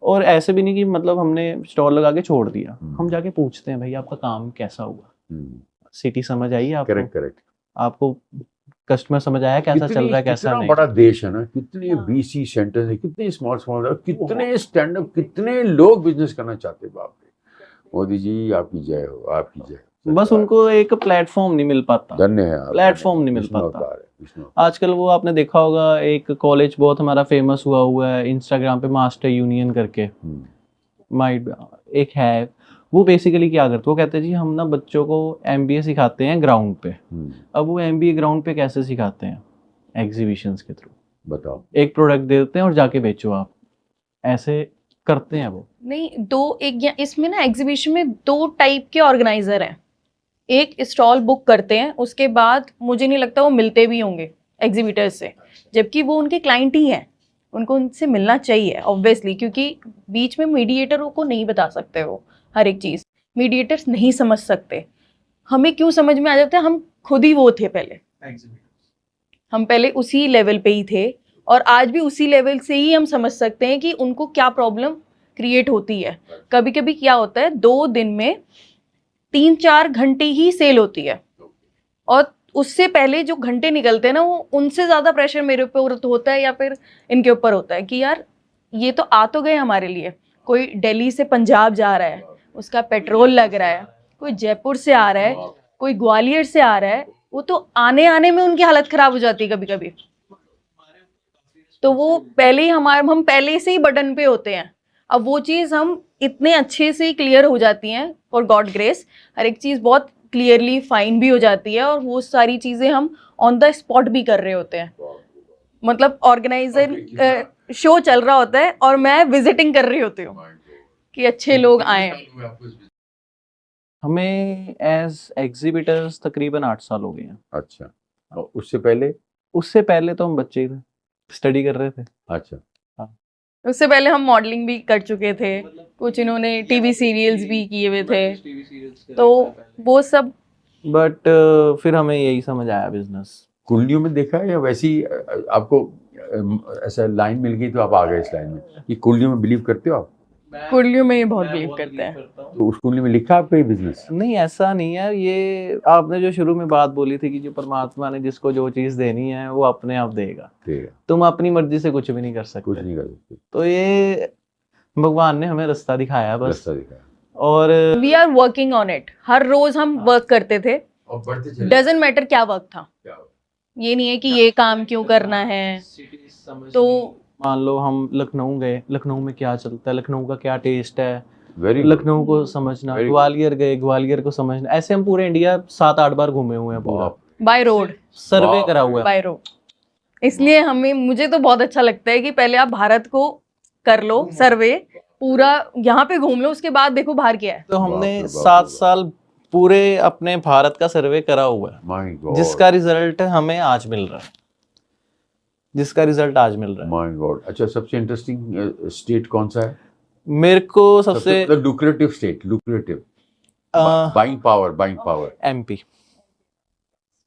और ऐसे भी नहीं कि मतलब हमने स्टॉल लगा के छोड़ दिया, हम जाके पूछते हैं भाई आपका काम कैसा हुआ, सिटी समझ आई आपको, करेक्ट, आपको कस्टमर समझ आया कैसा चल रहा है, कैसा नहीं। बड़ा देश है ना, कितने बीसी सेंटर्स है, कितने स्मॉल कितने स्टैंड अप, कितने लोग बिजनेस करना चाहते हैं। बाप रे, मोदी जी आपकी जय हो, आपकी जय। बस उनको एक प्लेटफॉर्म नहीं मिल पाता, धन्य है, प्लेटफॉर्म नहीं मिल पाता। आजकल वो आपने देखा होगा, एक कॉलेज बहुत हमारा फेमस हुआ है इंस्टाग्राम पे, मास्टर यूनियन करके माइट एक है, वो बेसिकली क्या करते, वो कहते हैं जी हम ना बच्चों को MBA सिखाते हैं ग्राउंड पे। अब वो MBA ग्राउंड पे कैसे सिखाते हैं? एग्जीबिशंस के थ्रू। बताओ, एक प्रोडक्ट दे देते हैं और जाके बेचो आप, ऐसे करते हैं वो। नहीं, इसमें ना एग्जीबिशन में 2 टाइप के ऑर्गेनाइजर हैं। एक स्टॉल बुक करते हैं, उसके बाद मुझे नहीं लगता वो मिलते भी होंगे एग्जीबिटर्स से, जबकि वो उनके क्लाइंट ही हैं, उनको उनसे मिलना चाहिए ऑब्वियसली, क्योंकि बीच में मीडिएटरों को नहीं बता सकते वो हर एक चीज़, मीडिएटर्स नहीं समझ सकते। हमें क्यों समझ में आ जाता है, हम खुद ही वो थे पहले, हम पहले उसी लेवल पे ही थे, और आज भी उसी लेवल से ही हम समझ सकते हैं कि उनको क्या प्रॉब्लम क्रिएट होती है। कभी कभी क्या होता है, 2 दिन में 3-4 घंटे ही सेल होती है, और उससे पहले जो घंटे निकलते हैं ना, वो उनसे ज़्यादा प्रेशर मेरे ऊपर होता है या फिर इनके ऊपर होता है कि यार ये तो आ तो गए हमारे लिए। कोई दिल्ली से पंजाब जा रहा है, उसका पेट्रोल लग रहा है, कोई जयपुर से आ रहा है, कोई ग्वालियर से आ रहा है, वो तो आने आने में उनकी हालत ख़राब हो जाती है कभी कभी। तो वो पहले ही हम पहले से ही बटन पे होते हैं। अब वो चीज़ हम इतने अच्छे से क्लियर हो जाती हैं, फॉर गॉड ग्रेस, हर एक चीज़ बहुत क्लियरली फाइन भी हो जाती है, और वो सारी चीज़ें हम ऑन द स्पॉट भी कर रहे होते हैं। मतलब ऑर्गेनाइजर शो चल रहा होता है और मैं विजिटिंग कर रही होती हूँ कि अच्छे लोग आए। हमें एज एग्जीबिटर्स तकरीबन 8 साल हो गए हैं। अच्छा, और उससे पहले तो हम बच्चे ही थे, स्टडी कर रहे थे। अच्छा, उससे पहले हम मॉडलिंग भी कर चुके थे, कुछ इन्होंने टीवी सीरियल्स भी किए हुए थे, तो वो सब। बट फिर हमें यही समझ आया बिजनेस। कुंडलियों में देखा है या वैसी आपको ऐसा लाइन मिल गई तो आप आ गए इस लाइन में? ये कुंडलियों में बिलीव करते हो आप? कुंडलियों में बहुत बिलीव करते हैं। तो उस कुंडली में लिखा आपका बिजनेस? नहीं, ऐसा नहीं है। ये आपने जो शुरू में बात बोली थी कि जो परमात्मा ने जिसको जो चीज देनी है वो अपने आप देगा। तुम अपनी मर्जी से कुछ भी नहीं कर सकते। कुछ नहीं कर सकते। तो ये भगवान ने हमें रास्ता दिखाया बस। रास्ता दिखाया और we are working on it. हर रोज हम वर्क करते थे, और बढ़ते चले। डजेंट मैटर क्या वर्क था, क्या हुआ? ये नहीं है कि ये काम क्यों करना है। तो मान लो हम लखनऊ गए, लखनऊ में क्या चलता है, लखनऊ का क्या टेस्ट है, Very good. लखनऊ को समझना, Very good. ग्वालियर गए, ग्वालियर को समझना। ऐसे हम पूरे इंडिया 7-8 बार घूमे हुए हैं, पूरा बाप, बाय रोड, सर्वे वाह। करा हुआ है। By road. इसलिए मुझे तो बहुत अच्छा लगता है कि पहले आप भारत को कर लो सर्वे, पूरा यहाँ पे घूम लो, उसके बाद देखो बाहर क्या है। तो हमने बाप रे बाप 7 साल पूरे अपने भारत का सर्वे करा हुआ है, my God, जिसका रिजल्ट हमें आज मिल रहा है, जिसका रिजल्ट आज मिल रहा है। my God। अच्छा, सबसे इंटरेस्टिंग स्टेट कौन सा है? मेरे को सबसे lucrative state, lucrative buying power.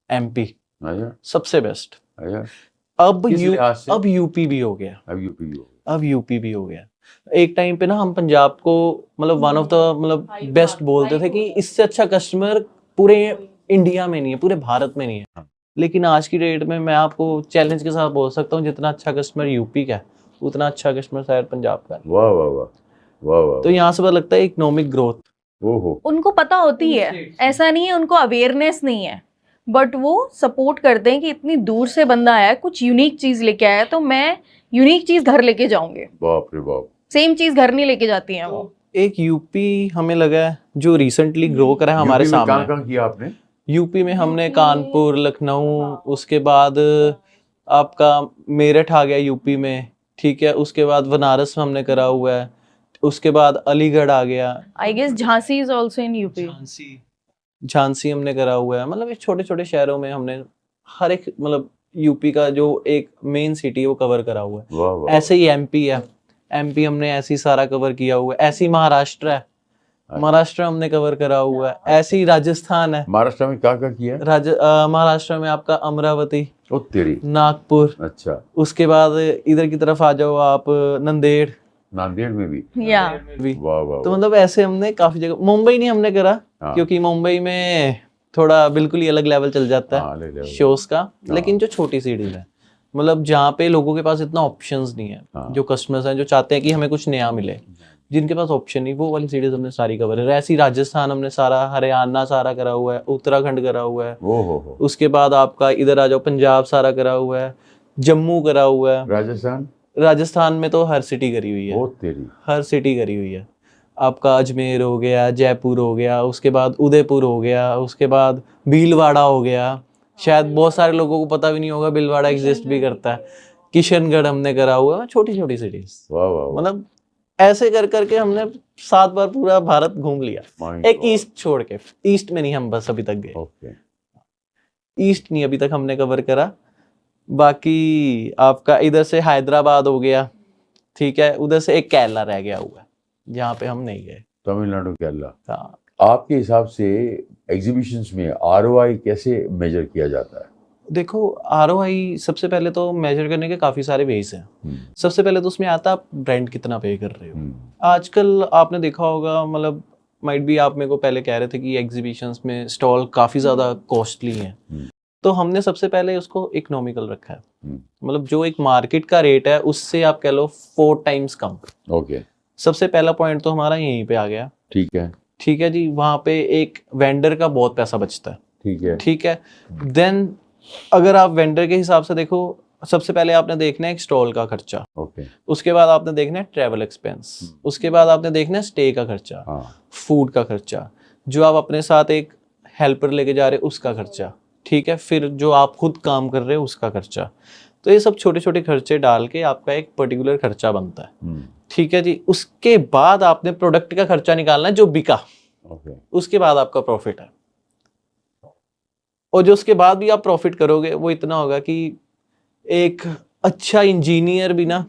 MP अच्छा सबसे बेस्ट। अच्छा, अब किस लिहाज से? अब यूपी भी हो गया, अब यूपी हो अब यूपी भी हो गया। एक टाइम पे ना हम पंजाब को मतलब वन ऑफ द मतलब बेस्ट बोलते थे कि इससे अच्छा कस्टमर पूरे इंडिया में नहीं है, पूरे भारत में नहीं है। लेकिन आज की डेट में मैं आपको चैलेंज के साथ बोल सकता हूँ, जितना अच्छा कस्टमर यूपी का है उतना अच्छा कस्टमर शायद पंजाब का है। वाह वाह वाह वाह वाह। तो यहाँ से पता लगता है इकोनॉमिक ग्रोथ। ओहो, उनको पता होती है, ऐसा नहीं है उनको अवेयरनेस नहीं है, बट वो सपोर्ट करते हैं कि इतनी दूर से बंदा आया है, कुछ यूनिक चीज लेके आया है, तो मैं यूनिक चीज घर लेके जाऊंगी। बाप रे बाप। सेम चीज घर नहीं लेके जाती हैं वो। एक यूपी हमें लगा है जो रिसेंटली ग्रो करा है हमारे यूपी में सामने। कहाँ किया आपने? यूपी में हमने कानपुर, लखनऊ, उसके बाद आपका मेरठ आ गया यूपी में, ठीक है। उसके बाद बनारस में हमने करा हुआ है, उसके बाद अलीगढ़ आ गया, I guess Jhansi is also in UP. Jhansi हमने करा हुआ है। मतलब इस छोटे छोटे शहरों में हमने हर एक मतलब यूपी का जो एक मेन सिटी है वो कवर करा हुआ है। वाह वाह। ऐसे ही एमपी है, एमपी हमने ऐसे ही सारा कवर किया हुआ है। ऐसे ही महाराष्ट्र है, महाराष्ट्र हमने कवर करा हुआ है। ऐसे ही राजस्थान है, महाराष्ट्र में क्या किया है? महाराष्ट्र में आपका अमरावती, ओ तेरी। नागपुर, अच्छा, उसके बाद इधर की तरफ आ जाओ आप, नंदेड़ नांदेड़ में भी। या भी। वाह वाह। तो मतलब ऐसे हमने काफी जगह, मुंबई नहीं हमने करा हाँ। क्योंकि मुंबई में थोड़ा बिल्कुल ही अलग लेवल चल जाता हाँ, है ले ले। शोज का। लेकिन जो छोटी सिटीज है, मतलब जहाँ पे लोगों के पास इतना ऑप्शंस नहीं है, हाँ। जो कस्टमर्स हैं जो चाहते हैं कि हमें कुछ नया मिले, जिनके पास ऑप्शन नहीं, वो वाली सिटीज हमने सारी कवर है। ऐसी राजस्थान हमने सारा, हरियाणा सारा करा हुआ है, उत्तराखंड करा हुआ है। ओहो। उसके बाद आपका इधर आ जाओ, पंजाब सारा करा हुआ है, जम्मू करा हुआ है। राजस्थान? राजस्थान में तो हर सिटी करी हुई है, ओ तेरी। हर सिटी करी हुई है। आपका अजमेर हो गया, जयपुर हो गया, उसके बाद उदयपुर हो गया, उसके बाद भीलवाड़ा हो गया। शायद बहुत सारे लोगों को पता भी नहीं होगा भीलवाड़ा एग्जिस्ट भी करता है। किशनगढ़ हमने करा हुआ है, छोटी छोटी सिटीज। वाह वाह। मतलब ऐसे कर करके हमने 7 बार पूरा भारत घूम लिया, My एक God। ईस्ट छोड़ के। ईस्ट में नहीं हम बस अभी तक गए, ओके। ईस्ट नहीं अभी तक हमने कवर करा। बाकी आपका इधर से हैदराबाद हो गया, ठीक है। उधर से एक केरला रह गया हुआ है जहाँ पे हम नहीं गए। तमिलनाडु, केरला। हाँ, आपके हिसाब से एग्जीबिशंस में ROI कैसे मेजर किया जाता है? देखो ROI सबसे पहले तो मेजर करने के काफी सारे वेज हैं। सबसे पहले तो उसमें आता है आप ब्रांड कितना पे कर रहे हो। आजकल आपने देखा होगा, मतलब माइट भी आप मेरे को पहले कह रहे थे कि एग्जीबिशंस में स्टॉल काफी ज्यादा कॉस्टली हैं, तो हमने सबसे पहले उसको इकोनॉमिकल रखा है। मतलब जो एक मार्केट का रेट है उससे आप कह लो 4 टाइम्स कम। ओके, सबसे पहला पॉइंट तो हमारा यहीं पे आ गया। ठीक है, ठीक है जी, वहां पे एक वेंडर का बहुत पैसा बचता है। ठीक है, ठीक है। देन अगर आप वेंडर के हिसाब से देखो, सबसे पहले आपने देखना है एक स्टॉल का खर्चा, ओके, उसके बाद आपने देखना है ट्रैवल एक्सपेंस, उसके बाद आपने देखना है स्टे का खर्चा, हाँ, फूड का खर्चा, जो आप अपने साथ एक हेल्पर लेके जा रहे हो उसका खर्चा, ठीक है, फिर जो आप खुद काम कर रहे हो उसका खर्चा। तो ये सब छोटे छोटे खर्चे डाल के आपका एक पर्टिकुलर खर्चा बनता है। ठीक है जी। उसके बाद आपने प्रोडक्ट का खर्चा निकालना है जो बिका, ओके, उसके बाद आपका प्रॉफिट है। और जो उसके बाद भी आप प्रॉफिट करोगे वो इतना होगा कि एक अच्छा इंजीनियर भी ना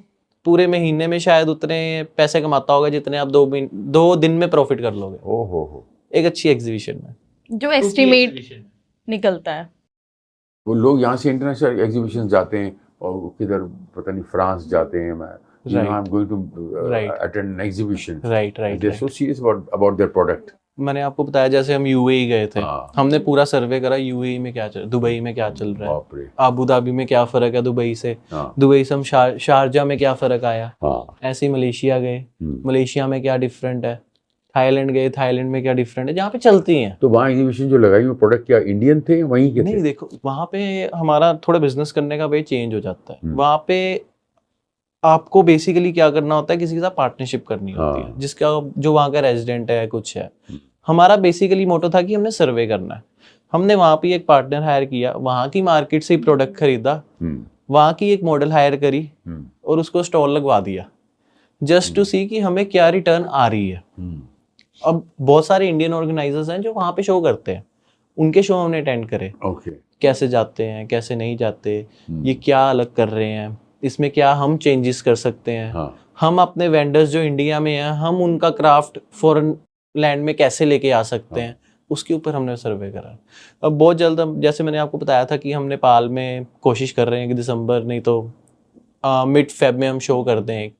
पूरे महीने में शायद उतने पैसे कमाता होगा जितने आप 2 दिन में प्रॉफिट कर लोगे ओहो। एक अच्छी एग्जीबिशन में। जो एस्टिमेट निकलता है, वो लोग यहाँ से इंटरनेशनल एग्जीबिशन जाते हैं और वो किधर पता नहीं फ्रांस जाते हैं। मैं I am going to attend an exhibition, right they are so serious about their product. मैंने आपको बताया जैसे हम यूएई गए थे, हाँ। हमने पूरा सर्वे करा यूएई में क्या चल, दुबई में क्या चल रहा है, बाप रे। अबू धाबी में क्या फ़र्क है दुबई से, हाँ दुबई से हम शारजा में क्या फ़र्क आया, हाँ। ऐसे ही मलेशिया गए, मलेशिया में क्या डिफरेंट है, थाईलैंड गए, थाईलैंड में क्या डिफरेंट है, जहाँ पे चलती हैं। तो वहाँ एग्जीबिशन जो लगाई वो प्रोडक्ट क्या इंडियन थे वहीं के नहीं थे? देखो, वहाँ पे हमारा थोड़ा बिजनेस करने का वे चेंज हो जाता है। हम्म। वहाँ पे आपको बेसिकली क्या करना होता है, किसी के साथ पार्टनरशिप करनी होती है, हाँ। जिसका जो वहाँ का रेजिडेंट है कुछ है। हम्म। हमारा बेसिकली मोटो था कि हमने सर्वे करना है। हमने वहाँ पे एक पार्टनर हायर किया, वहाँ की मार्केट से ही प्रोडक्ट खरीदा, वहाँ की एक मॉडल हायर करी और उसको स्टॉल लगवा दिया, जस्ट टू सी कि हमें क्या रिटर्न आ रही है। अब बहुत सारे इंडियन ऑर्गेनाइजर्स हैं जो वहाँ पे शो करते हैं, उनके शो हमने अटेंड करे, ओके। कैसे जाते हैं कैसे नहीं जाते, ये क्या अलग कर रहे हैं, इसमें क्या हम चेंजेस कर सकते हैं। हाँ। हम अपने वेंडर्स जो इंडिया में हैं, हम उनका क्राफ्ट फॉरेन लैंड में कैसे लेके आ सकते हैं, उसके ऊपर हमने सर्वे करा। अब बहुत जल्द हम, जैसे मैंने आपको बताया था कि हम नेपाल में कोशिश कर रहे हैं कि दिसंबर नहीं तो मिड फेब में हम शो कर दें,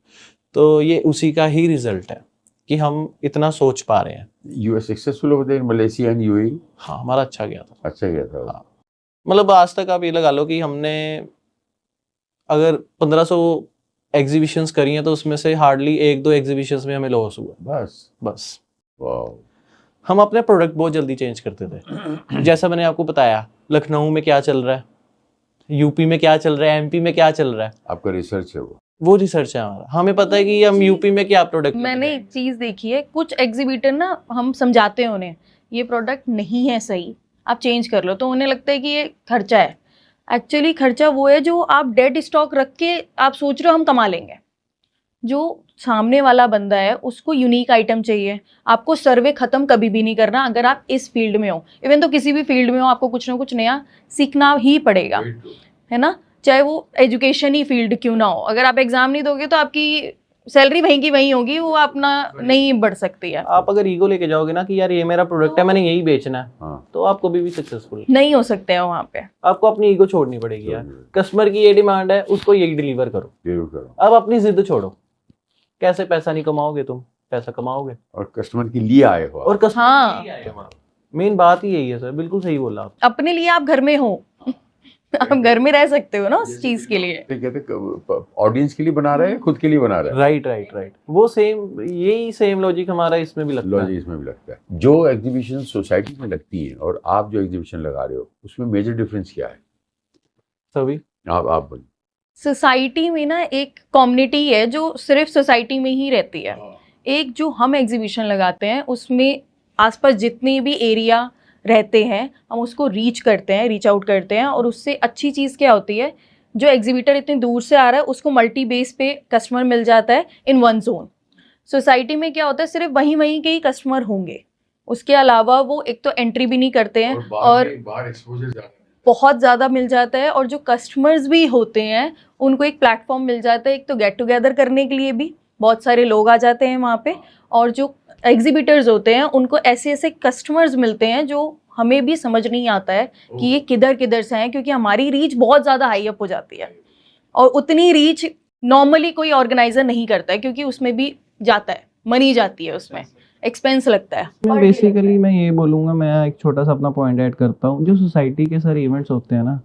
तो ये उसी का ही रिजल्ट है कि हम इतना सोच पा रहे हैं। US successful over there Malaysia and UAE? हाँ, हमारा अच्छा गया था। अच्छा गया था। हाँ। मतलब आज तक आप ये लगा लो कि हमने अगर 1500 एग्जीबिशंस करी हैं तो उसमें से हार्डली 1-2 एग्जीबिशंस में हमें लॉस हुआ। बस। वाओ। हम अपने प्रोडक्ट बहुत जल्दी चेंज करते थे। जैसा मैंने आपको बताया, लखनऊ में क्या चल रहा है, यूपी में क्या चल रहा है, एमपी में क्या चल रहा है, आपका रिसर्च है वो रिसर्च है हमारा। हमें पता है कि हम यूपी में क्या प्रोडक्ट। मैंने एक चीज देखी है, कुछ एग्जीबिटर ना हम समझाते हैं उन्हें ये प्रोडक्ट नहीं है सही, आप चेंज कर लो, तो उन्हें लगता है कि ये खर्चा है। एक्चुअली खर्चा वो है जो आप डेड स्टॉक रख के आप सोच रहे हो हम कमा लेंगे। जो सामने वाला बंदा है उसको यूनिक आइटम चाहिए। आपको सर्वे खत्म कभी भी नहीं करना अगर आप इस फील्ड में हो। इवन तो किसी भी फील्ड में हो, आपको कुछ ना कुछ नया सीखना ही पड़ेगा, है ना, चाहे वो एजुकेशन ही फील्ड क्यों ना हो। अगर आप एग्जाम नहीं दोगे तो आपकी सैलरी वहीं की वहीं होगी, वो अपना नहीं बढ़ सकती है। आप अगर ईगो लेके जाओगे ना कि यार ये मेरा प्रोडक्ट है, मैंने यही बेचना है, हाँ। तो आप कभी भी सक्सेसफुल नहीं हो सकते हैं वहाँ पे। आपको अपनी ईगो छोड़नी पड़ेगी यार। कस्टमर की ये डिमांड है, उसको यही डिलीवर करो। अब अपनी जिद छोड़ो। कैसे पैसा नहीं कमाओगे तुम, पैसा कमाओगे और कस्टमर के लिए आए हो। और हाँ, मेन बात ही यही है सर, बिल्कुल सही बोला आप। अपने लिए आप घर में हो आप घर में रह सकते हो ना उस चीज के लिए। कहते ऑडियंस के लिए बना रहे हैं, खुद के लिए बना रहे हैं। राइट। वो सेम, यही सेम लॉजिक हमारा इसमें भी लगता है। लॉजिक इसमें भी लगता है। जो एग्जीबिशन सोसाइटी में लगती है और आप जो एग्जीबिशन लगा रहे हो उसमें मेजर डिफरेंस क्या है? सभी आप बोलिए। सोसाइटी में ना एक कम्युनिटी है जो सिर्फ सोसाइटी में ही रहती है। एक जो हम एग्जीबिशन लगाते हैं उसमें आसपास जितनी भी एरिया रहते हैं हम उसको रीच करते हैं, रीच आउट करते हैं। और उससे अच्छी चीज़ क्या होती है, जो एग्जीबिटर इतनी दूर से आ रहा है उसको मल्टी बेस पे कस्टमर मिल जाता है इन वन जोन। सोसाइटी में क्या होता है, सिर्फ वहीं के ही कस्टमर होंगे, उसके अलावा वो एक तो एंट्री भी नहीं करते हैं और बाहर एक्सपोजर बहुत ज़्यादा मिल जाता है। और जो कस्टमर्स भी होते हैं उनको एक प्लेटफॉर्म मिल जाता है, एक तो गेट टुगेदर करने के लिए भी बहुत सारे लोग आ जाते हैं वहाँ पे। और जो एग्जीबिटर्स होते हैं उनको ऐसे ऐसे कस्टमर्स मिलते हैं जो हमें भी समझ नहीं आता है कि ये किधर से हैं, क्योंकि हमारी रीच बहुत ज़्यादा हाई अप हो जाती है और उतनी रीच नॉर्मली कोई ऑर्गेनाइजर नहीं करता है, क्योंकि उसमें भी जाता है, मनी जाती है, उसमें एक्सपेंस लगता है। बेसिकली मैं ये बोलूँगा, मैं एक छोटा सा अपना पॉइंट ऐड करता हूँ। जो सोसाइटी के सारे इवेंट्स होते हैं ना,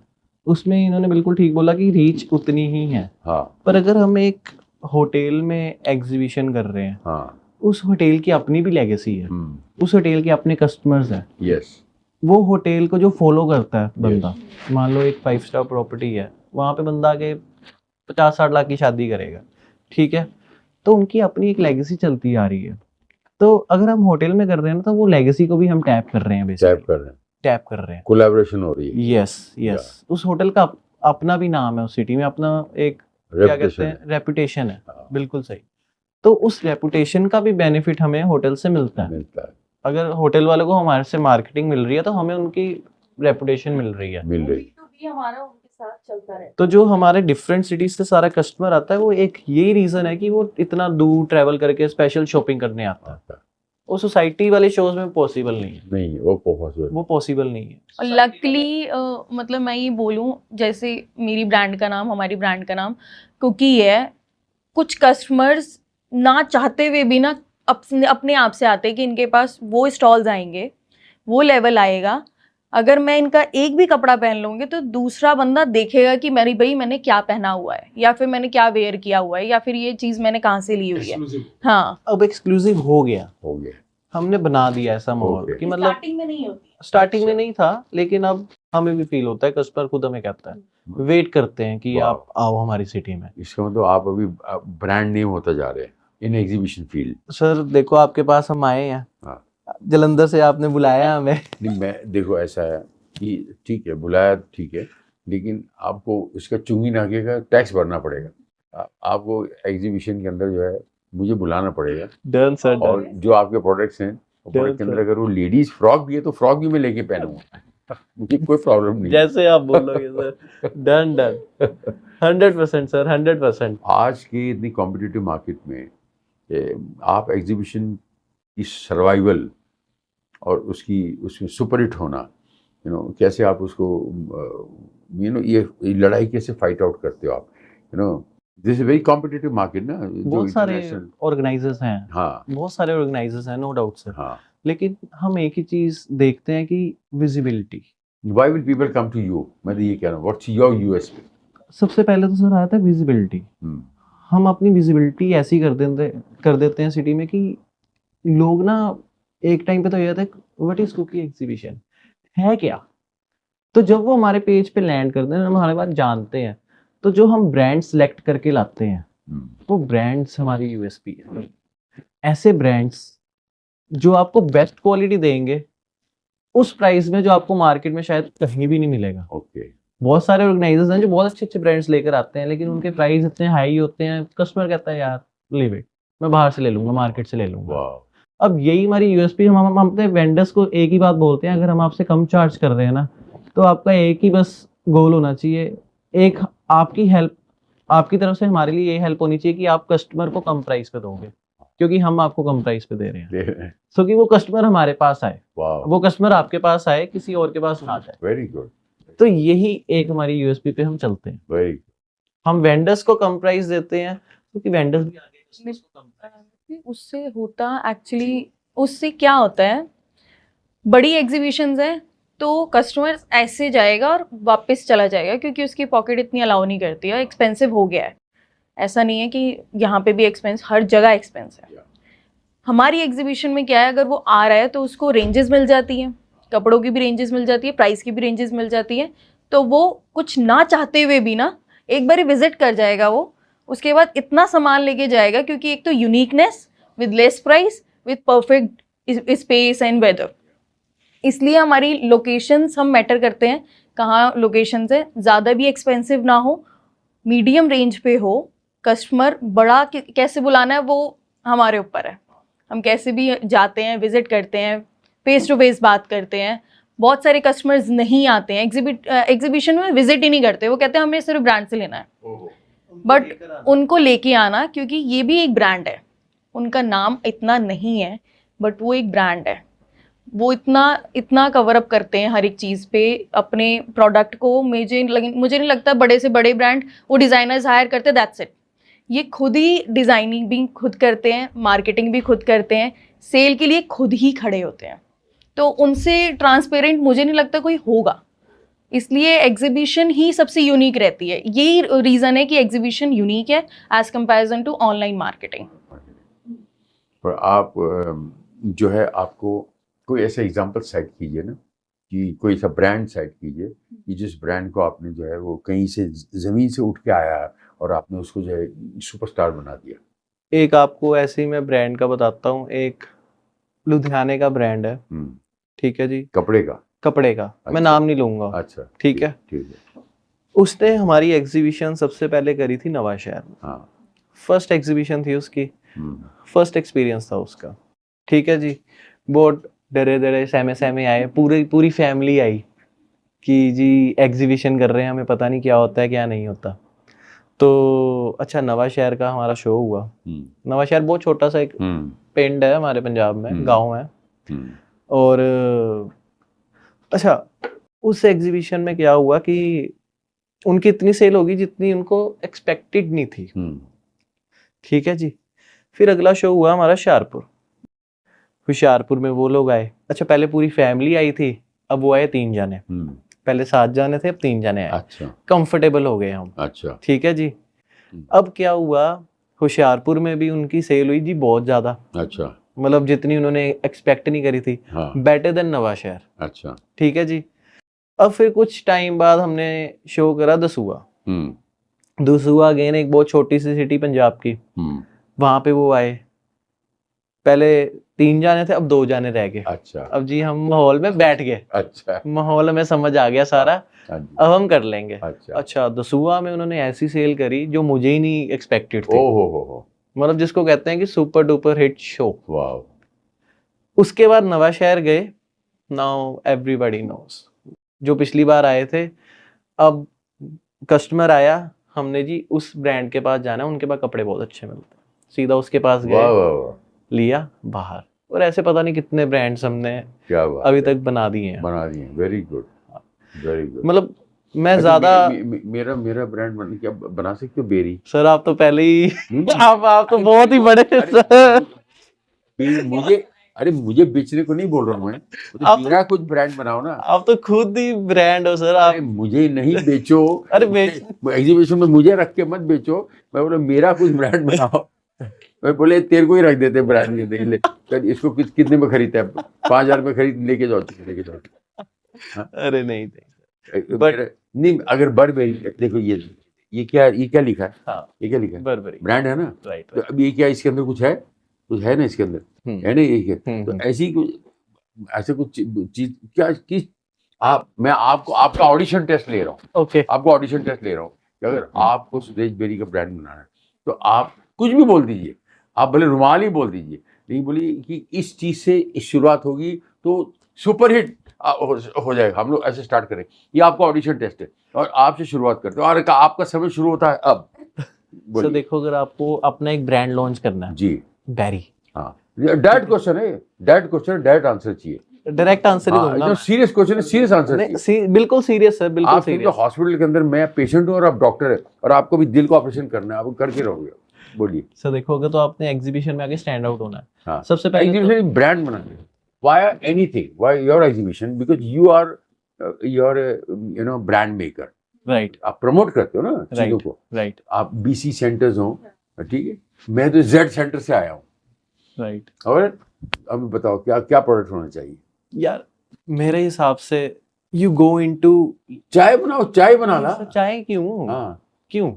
उसमें इन्होंने बिल्कुल ठीक बोला कि रीच उतनी ही है। हाँ। पर अगर हम एक होटल में एग्जीबिशन कर रहे हैं, हाँ। उस होटल की अपनी भी लेगेसी है, उस होटल के अपने कस्टमर्स हैं। यस। वो होटल को जो फॉलो करता है बंदा, मान लो एक 5 स्टार प्रॉपर्टी है, वहाँ पे बंदा आके 50-60 लाख की शादी करेगा, ठीक है, तो उनकी अपनी एक लेगेसी चलती आ रही है। तो अगर हम होटल में कर रहे हैं ना, तो वो लेगेसी को भी हम टैप कर रहे हैं, टैप कर रहे हैं, कोलैबोरेशन हो रही है। यस। उस होटल का अपना भी नाम है, उस सिटी में अपना एक क्या कहते हैं, रेपुटेशन है। बिल्कुल सही। तो उस रेपुटेशन का भी बेनिफिट हमें होटल से मिलता है। अगर होटल वालों को हमारे से मार्केटिंग मिल रही है तो हमें उनकी रेपुटेशन मिल रही है। हमारा उनके साथ चलता रहता है। तो जो हमारे डिफरेंट सिटीज से सारा कस्टमर आता है, वो एक यही रीजन है कि वो इतना दूर ट्रैवल करके स्पेशल शॉपिंग करने आता है। वो सोसाइटी वाले शोज में पॉसिबल नहीं है। वो पॉसिबल नहीं है। लकली मतलब मैं ये बोलूँ, जैसे मेरी ब्रांड का नाम, हमारी ब्रांड का नाम कुकी है, कुछ कस्टमर्स ना चाहते हुए भी ना अपने आप से आते हैं कि इनके पास वो स्टॉल्स आएंगे, वो लेवल आएगा, अगर मैं इनका एक भी कपड़ा पहन लूंगी तो दूसरा बंदा देखेगा कि मेरी भाई मैंने क्या पहना हुआ है, या फिर मैंने क्या वेयर किया हुआ है, या फिर ये चीज मैंने कहाँ से ली हुई है। हाँ, अब एक्सक्लूसिव हो गया, हमने बना दिया ऐसा माहौल कि मतलब स्टार्टिंग में नहीं होती, स्टार्टिंग में नहीं था, लेकिन अब हमें भी फील होता है, कस्टमर खुद हमें कहता है, वेट करते हैं कि आप आओ हमारी सिटी में। इसका मतलब आप अभी ब्रांड नेम होता जा रहे हैं इन एग्जीबिशन फील्ड। सर देखो आपके पास हम आए हैं, हाँ। जलंधर से आपने बुलाया हमें। नहीं, मैं देखो ऐसा है कि ठीक है बुलाया, ठीक है, लेकिन आपको इसका चुंगी नाके का टैक्स भरना पड़ेगा। आपको एग्जीबिशन के अंदर जो है मुझे बुलाना पड़ेगा। डन सर, और जो आपके प्रोडक्ट्स हैं प्रोडक्ट के अंदर अगर वो लेडीज फ्रॉक भी है तो फ्रॉक भी मैं लेके पहनूंगा, मुझे कोई प्रॉब्लम नहीं। जैसे आप बोलोगे सर। Done done, 100% sir, 100%। आज के इतनी कॉम्पिटिटिव मार्केट में आप एग्जीबिशन की सर्वाइवल और उसमें सुपर हिट होना, कैसे आप उसको ये लड़ाई कैसे फाइट आउट करते हो आप, this is very competitive market ना। बहुत सारे ऑर्गेनाइजर्स हैं, हाँ बहुत सारे ऑर्गेनाइजर्स हैं, नो डाउट सर। हाँ, लेकिन हम एक ही चीज देखते हैं कि visibility. Why will people come to you, मैं तो ये कह रहा हूँ, व्हाट्स योर यूएसपी? सबसे पहले तो सर आता है विजिबिलिटी। हम अपनी विजिबिलिटी ऐसी कर देते हैं सिटी में कि लोग ना एक टाइम पे तो ये होता है व्हाट इज कुकी एग्जीबिशन है क्या, तो जब वो हमारे पेज पे लैंड करते हैं, हम हमारे बारे जानते हैं, तो जो हम ब्रांड सेलेक्ट करके लाते हैं वो ब्रांड्स हमारी यूएसपी है। ऐसे ब्रांड्स जो आपको बेस्ट क्वालिटी देंगे उस प्राइस में जो आपको मार्केट में शायद कहीं भी नहीं मिलेगा। ओके। बहुत सारे ऑर्गेनाइजर्स हैं जो बहुत अच्छे अच्छे ब्रांड्स लेकर आते हैं, लेकिन उनके प्राइस इतने हाई होते हैं, कस्टमर कहता है यार लीव इट, मैं बाहर से ले लूंगा, मार्केट से ले लूंगा। अब यही हमारी यूएसपी। हम अपने वेंडर्स को एक ही बात बोलते हैं, अगर हम आपसे कम चार्ज कर रहे हैं ना, तो आपका एक ही बस गोल होना चाहिए, एक आपकी हेल्प, आपकी तरफ से हमारे लिए ये हेल्प होनी चाहिए कि आप कस्टमर को कम प्राइस पे दोगे, क्योंकि हम आपको कम प्राइस पे दे रहे हैं, सो कि वो कस्टमर हमारे पास आए, वो कस्टमर आपके पास आए, किसी और के पास ना जाए। Very good. तो यही एक हमारी यूएसपी पे हम चलते हैं। वेरी, हम वेंडर्स को कम प्राइस देते हैं क्योंकि वेंडर्स भी आगे उससे होता एक्चुअली, उससे क्या होता है, बड़ी एग्जीबिशंस हैं तो कस्टमर ऐसे जाएगा और वापस चला जाएगा, क्योंकि उसकी पॉकेट इतनी अलाउ नहीं करती है, एक्सपेंसिव हो गया है। ऐसा नहीं है कि यहाँ पे भी एक्सपेंस, हर जगह एक्सपेंस है। हमारी एग्जीबिशन में क्या है, अगर वो आ रहा है तो उसको रेंजेस मिल जाती हैं, कपड़ों की भी रेंजेस मिल जाती है, प्राइस की भी रेंजेस मिल जाती है, तो वो कुछ ना चाहते हुए भी ना एक बार विजिट कर जाएगा वो, उसके बाद इतना सामान लेके जाएगा, क्योंकि एक तो uniqueness with less price with perfect space and weather. इसलिए हमारी लोकेशंस हम मैटर करते हैं, कहाँ लोकेशन है, ज़्यादा भी एक्सपेंसिव ना हो, मीडियम रेंज पे हो, कस्टमर बड़ा कैसे बुलाना है वो हमारे ऊपर है, हम कैसे भी जाते हैं, विजिट करते हैं, फेस टू फेस बात करते हैं। बहुत सारे कस्टमर्स नहीं आते हैं एग्जीबिशन में, विजिट ही नहीं करते, वो कहते हैं हमें सिर्फ ब्रांड से लेना है, बट उनको लेके आना, क्योंकि ये भी एक ब्रांड है, उनका नाम इतना नहीं है बट वो एक ब्रांड है, वो इतना कवर अप करते हैं हर एक चीज़ पे अपने प्रोडक्ट को। मुझे नहीं लगता बड़े से बड़े ब्रांड वो डिज़ाइनर्स हायर करते, दैट्स इट। ये खुद ही डिज़ाइनिंग भी खुद करते हैं, मार्केटिंग भी खुद करते हैं, सेल के लिए खुद ही खड़े होते हैं, तो उनसे ट्रांसपेरेंट मुझे नहीं लगता कोई होगा। इसलिए एग्जीबिशन ही सबसे यूनिक रहती है, यही रीज़न है कि एग्जीबिशन यूनिक है as comparison to online marketing. पर आप जो है, आपको कोई ऐसा एग्जांपल सेट कीजिए ना, कि कोई ऐसा ब्रांड सेट कीजिए कि जिस ब्रांड को आपने जो है वो कहीं से ज़मीन से उठ के आया और आपने उसको जो है सुपरस्टार बना दिया। एक आपको ऐसे ही मैं ब्रांड का बताता हूँ, एक लुधियाने का ब्रांड है, ठीक है जी, कपड़े का। अच्छा। मैं नाम नहीं लूंगा। अच्छा, ठीक है। उसने हमारी एग्जीबिशन सबसे पहले करी थी नवा शहर में। हाँ। फर्स्ट एग्जीबिशन थी उसकी, फर्स्ट एक्सपीरियंस था उसका, ठीक है जी। बहुत डरे सहमे आए, पूरी फैमिली आई कि जी एग्जीबिशन कर रहे हैं, हमें पता नहीं क्या होता है क्या नहीं होता। तो अच्छा, नवा शहर का हमारा शो हुआ। नवा शहर बहुत छोटा सा एक पिंड है हमारे पंजाब में, गांव है। और अच्छा, उस एग्जीबिशन में क्या हुआ कि उनकी इतनी सेल होगी जितनी उनको एक्सपेक्टेड नहीं थी, ठीक है जी। फिर अगला शो हुआ हमारा शाहपुर। होशियारपुर में वो लोग आए। अच्छा, पहले पूरी फैमिली आई थी, अब वो आए 3 जने। पहले 7 जने थे, अब 3 जने आए। अच्छा कंफर्टेबल हो गए हम। अच्छा। ठीक है जी। अब क्या हुआ, होशियारपुर में भी उनकी सेल हुई जी बहुत ज्यादा। अच्छा। मतलब जितनी उन्होंने एक्सपेक्ट नहीं करी थी। हाँ। Better than Nawanshahr. अच्छा। ठीक है जी। अब फिर कुछ टाइम बाद हमने शो करा दसूहा। दसूहा अगेन एक बहुत छोटी सी सिटी पंजाब की। वहां पे वो आए, पहले 3 जाने थे, अब 2 जाने रह गए। अच्छा। अब जी हम माहौल में बैठ गए। अच्छा। माहौल में समझ आ गया सारा, अब हम कर लेंगे। अच्छा। अच्छा, दसूहा में उन्होंने ऐसी सेल करी जो मुझे ही नहीं एक्सपेक्टेड थी। हो। मतलब जिसको कहते हैं कि सुपर डुपर हिट शो। वाह। उसके बाद नवाशहर गए, नाउ एवरीबॉडी नोस। जो पिछली बार आए थे, अब कस्टमर आया, हमने जी उस ब्रांड के पास जाना है, उनके पास कपड़े बहुत अच्छे मिलते हैं, सीधा उसके पास वाह गए, वाह वाह। लिया बाहर। और ऐसे पता नहीं कितने ब्रांड्स हमने क्या बात अभी है। तक बना दिए हैं। बना दिए। Very good, very good. मतलब मैं अच्छा, ज्यादा मेरा मेरा ब्रांड क्या बना सकते हो? बेरी। सर आप तो पहले ही नहीं, आप तो बहुत ही बड़े मुझे, अरे मुझे बेचने को नहीं बोल रहा हूँ मैं, तो आप मेरा कुछ ब्रांड बनाओ ना। आप तो खुद ही ब्रांड हो सर आप। अरे मुझे नहीं बेचो। अरे एग्जीबिशन में मुझे रख के मत बेचो। मैं बोला मेरा कुछ ब्रांड बनाओ। मैं बोले तेरे को ही रख देते ब्रांड के देख ले, तो इसको कितने में खरीदता है? 5,000 में खरीद, लेके जाओ, लेके जाओ। हाँ? अरे नहीं नहीं, अगर बर्बेरी, देखो ये क्या लिखा है? हाँ, ये क्या लिखा है? बर्बरी ब्रांड है ना। राइट। तो अब ये क्या इसके अंदर कुछ है ना इसके अंदर, है ना ये तो ऐसी कुछ, ऐसे कुछ चीज क्या किस मैं आपका ऑडिशन टेस्ट ले रहा हूँ। ओके, आपको ऑडिशन टेस्ट ले रहा हूँ कि अगर आपको सुदेश बेरी का ब्रांड बनाना है तो आप कुछ भी बोल दीजिए, आप भले रुमाल ही बोल दीजिए, लेकिन बोलिए कि इस चीज से शुरुआत होगी तो सुपरहिट हो जाएगा। हम लोग ऐसे स्टार्ट करें, ये आपका ऑडिशन टेस्ट है और आपसे शुरुआत करते हैं और आपका समय शुरू होता है अब। सर देखो, अगर आपको अपना एक ब्रांड लॉन्च करना है जी, बेरी, हाँ, डायरेक्ट क्वेश्चन है, डायरेक्ट आंसर चाहिए। डायरेक्ट आंसर ही दूंगा मैं। सीरियस क्वेश्चन है, सीरियस आंसर चाहिए। बिल्कुल सीरियस सर, बिल्कुल आप सीरियस। हॉस्पिटल के अंदर मैं पेशेंट हूँ और आप डॉक्टर है और आपको भी दिल का ऑपरेशन करना है, आप करके रहोगे। बोलिए सर देखो, अगर तो आपने एग्जीबिशन में आके स्टैंड आउट होना है। हाँ, सबसे पहले एग्जीबिशन ब्रांड बनाना है। Why anything, why your exhibition? Because you are brand maker. Right, आप प्रमोट करते हो ना चीजों को। राइट, आप बीसी सेंटर्स हो, ठीक है, मैं तो जेड सेंटर से आया हूँ। राइट। और अब बताओ क्या क्या प्रोडक्ट होना चाहिए? यार मेरे हिसाब से यू गो इनटू चाय बनाओ, चाय बना ला। चाय क्यों? हाँ, क्यों?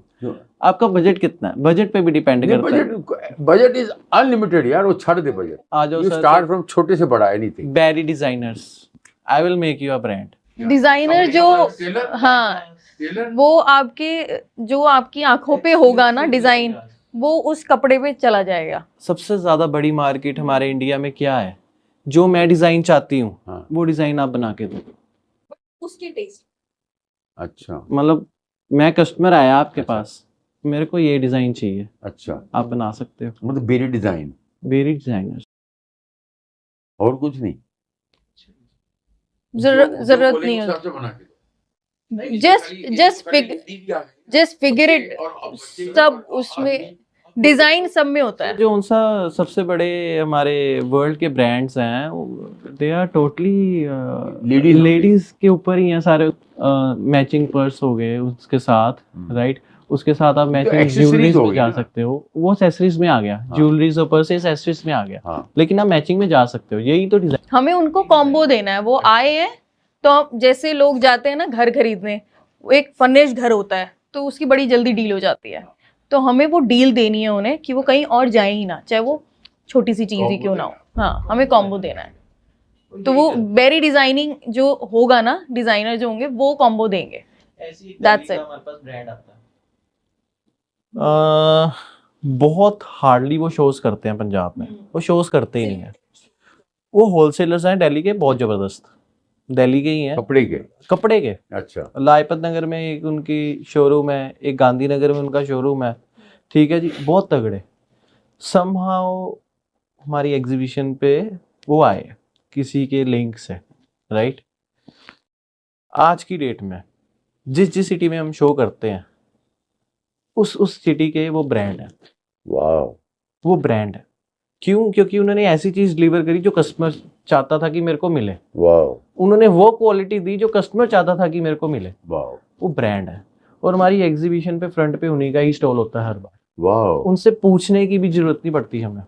आपका बजट कितना है? बजट पे भी डिपेंड करता है। बजट इज अनलिमिटेड यार, वो छाड़ दे बजट। आ जाओ यू सर, स्टार्ट फ्रॉम छोटे से बड़ा, anything. Very designers, I will make you a brand. Designer जो, हाँ, वो जो आपकी आंखों पे होगा ना डिजाइन, वो उस कपड़े पे चला जाएगा। सबसे ज्यादा बड़ी मार्केट हमारे इंडिया में क्या है? जो मैं डिजाइन चाहती हूँ हाँ। वो डिजाइन आप बना के दो, उसके टेस्ट। अच्छा, मतलब मैं कस्टमर आया आपके अच्छा। पास, मेरे को ये डिजाइन चाहिए, अच्छा, आप बना सकते हो। मतलब बेरी डिजाइन बेरी डिजाइनर्स, और कुछ नहीं, जरूरत नहीं है। जस्ट फिगर इट, सब उसमें डिजाइन सब में होता है। जो उन सा सबसे बड़े हमारे वर्ल्ड के ब्रांड्स हैं, दे आर टोटली लेडीज के ऊपर ही हैं सारे। मैचिंग पर्स हो गए उसके साथ, राइट, उसके साथ आप मैचिंग accessories ज्वेलरीज हो में गई जा ना। सकते हो, वो एक्सेसरीज में आ गया। हाँ। ज्वेलरीज और पर्स एक्सेसरीज में आ गया, हाँ। लेकिन आप मैचिंग में जा सकते हो। यही तो डिजाइन। हमें उनको कॉम्बो देना है। वो आए हैं तो जैसे लोग जाते हैं ना घर खरीदने, वो एक फर्निश्ड घर होता है तो उसकी बड़ी जल्दी डील हो जाती है, तो हमें वो डील देनी है उन्हें कि वो कहीं और जाए ही ना, चाहे वो छोटी सी चीज ही क्यों ना हो। हाँ, हमें कॉम्बो देना है, तो वो बेरी डिजाइनिंग जो होगा ना, डिजाइनर जो होंगे वो कॉम्बो देंगे। That's it. हमारे पास ब्रांड आता है। बहुत हार्डली वो शोज करते हैं पंजाब में, वो शोज करते ही नहीं है। वो होलसेलर्स हैं दिल्ली के, बहुत जबरदस्त, दिल्ली के ही हैं, कपड़े के। अच्छा, लाजपत नगर में एक उनकी शोरूम है, एक गांधीनगर में उनका शोरूम है, ठीक है जी, बहुत तगड़े। समहाउ हमारी एग्जीबिशन पे वो आए किसी के लिंक से, राइट। आज की डेट में जिस सिटी में हम शो करते हैं, उस सिटी के वो ब्रांड है, वाह, वो ब्रांड है। क्यों? क्योंकि उन्होंने ऐसी चीज डिलीवर करी जो कस्टमर चाहता था कि मेरे को मिले। वाह उन्होंने वो क्वालिटी दी जो कस्टमर चाहता था कि मेरे को मिले। वाह वो ब्रांड है। और हमारी एग्जीबिशन पे फ्रंट पे उन्हीं का ही स्टॉल होता है हर बार। वाह उनसे पूछने की भी जरूरत नहीं पड़ती हमें।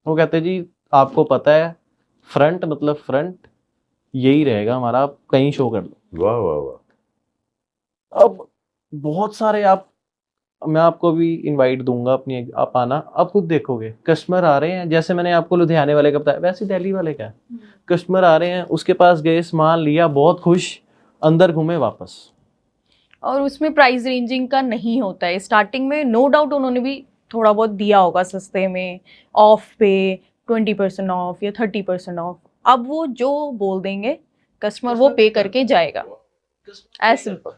वो कहते जी आपको पता है फ्रंट मतलब फ्रंट यही रहेगा हमारा, आप कहीं शो कर लो। वाह वाह वाह। अब बहुत सारे मैं आपको भी इनवाइट दूंगा अपनी, आप आना, आप खुद देखोगे कस्टमर आ रहे हैं। जैसे मैंने आपको लुधियाने वाले का बताया, वैसे दिल्ली वाले का कस्टमर आ रहे हैं, उसके पास गए, सामान लिया, बहुत खुश, अंदर घूमे वापस। और उसमें प्राइस रेंजिंग का नहीं होता है स्टार्टिंग में। नो डाउट उन्होंने भी थोड़ा बहुत दिया होगा सस्ते में, ऑफ पे 20% ऑफ या 30% ऑफ। अब वो जो बोल देंगे कस्टमर वो पे करके जाएगा, एज सिंपल।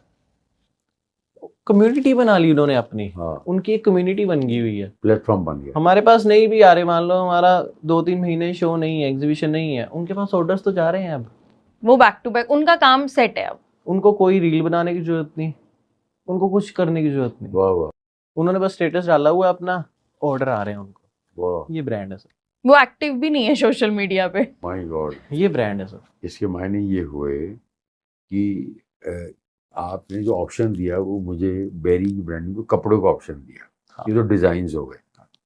कम्युनिटी बना ली उन्होंने अपनी। हाँ उनकी एक कम्युनिटी बन गई हुई है। प्लेटफॉर्म बन गया। हमारे पास नहीं भी आ रहे, मान लो हमारा 2-3 महीने शो नहीं है, एग्जीबिशन नहीं है, उनके पास ऑर्डर्स तो जा रहे हैं। अब वो बैक टू बैक उनका काम सेट है। अब उनको कोई रील बनाने की जरूरत नहीं, उनको कुछ करने की जरूरत नहीं। वाह वाह उन्होंने बस स्टेटस डाला हुआ है अपना, ऑर्डर आ रहे हैं उनको। वाह ये ब्रांड है सर। वो एक्टिव भी नहीं है सोशल मीडिया पे। My God. ये ब्रांड है सर। इसके मायने ये हुए कि आपने जो ऑप्शन दिया वो मुझे बेरी की ब्रांडिंग को कपड़ों का ऑप्शन दिया। हाँ। ये तो डिजाइन्स हो गए।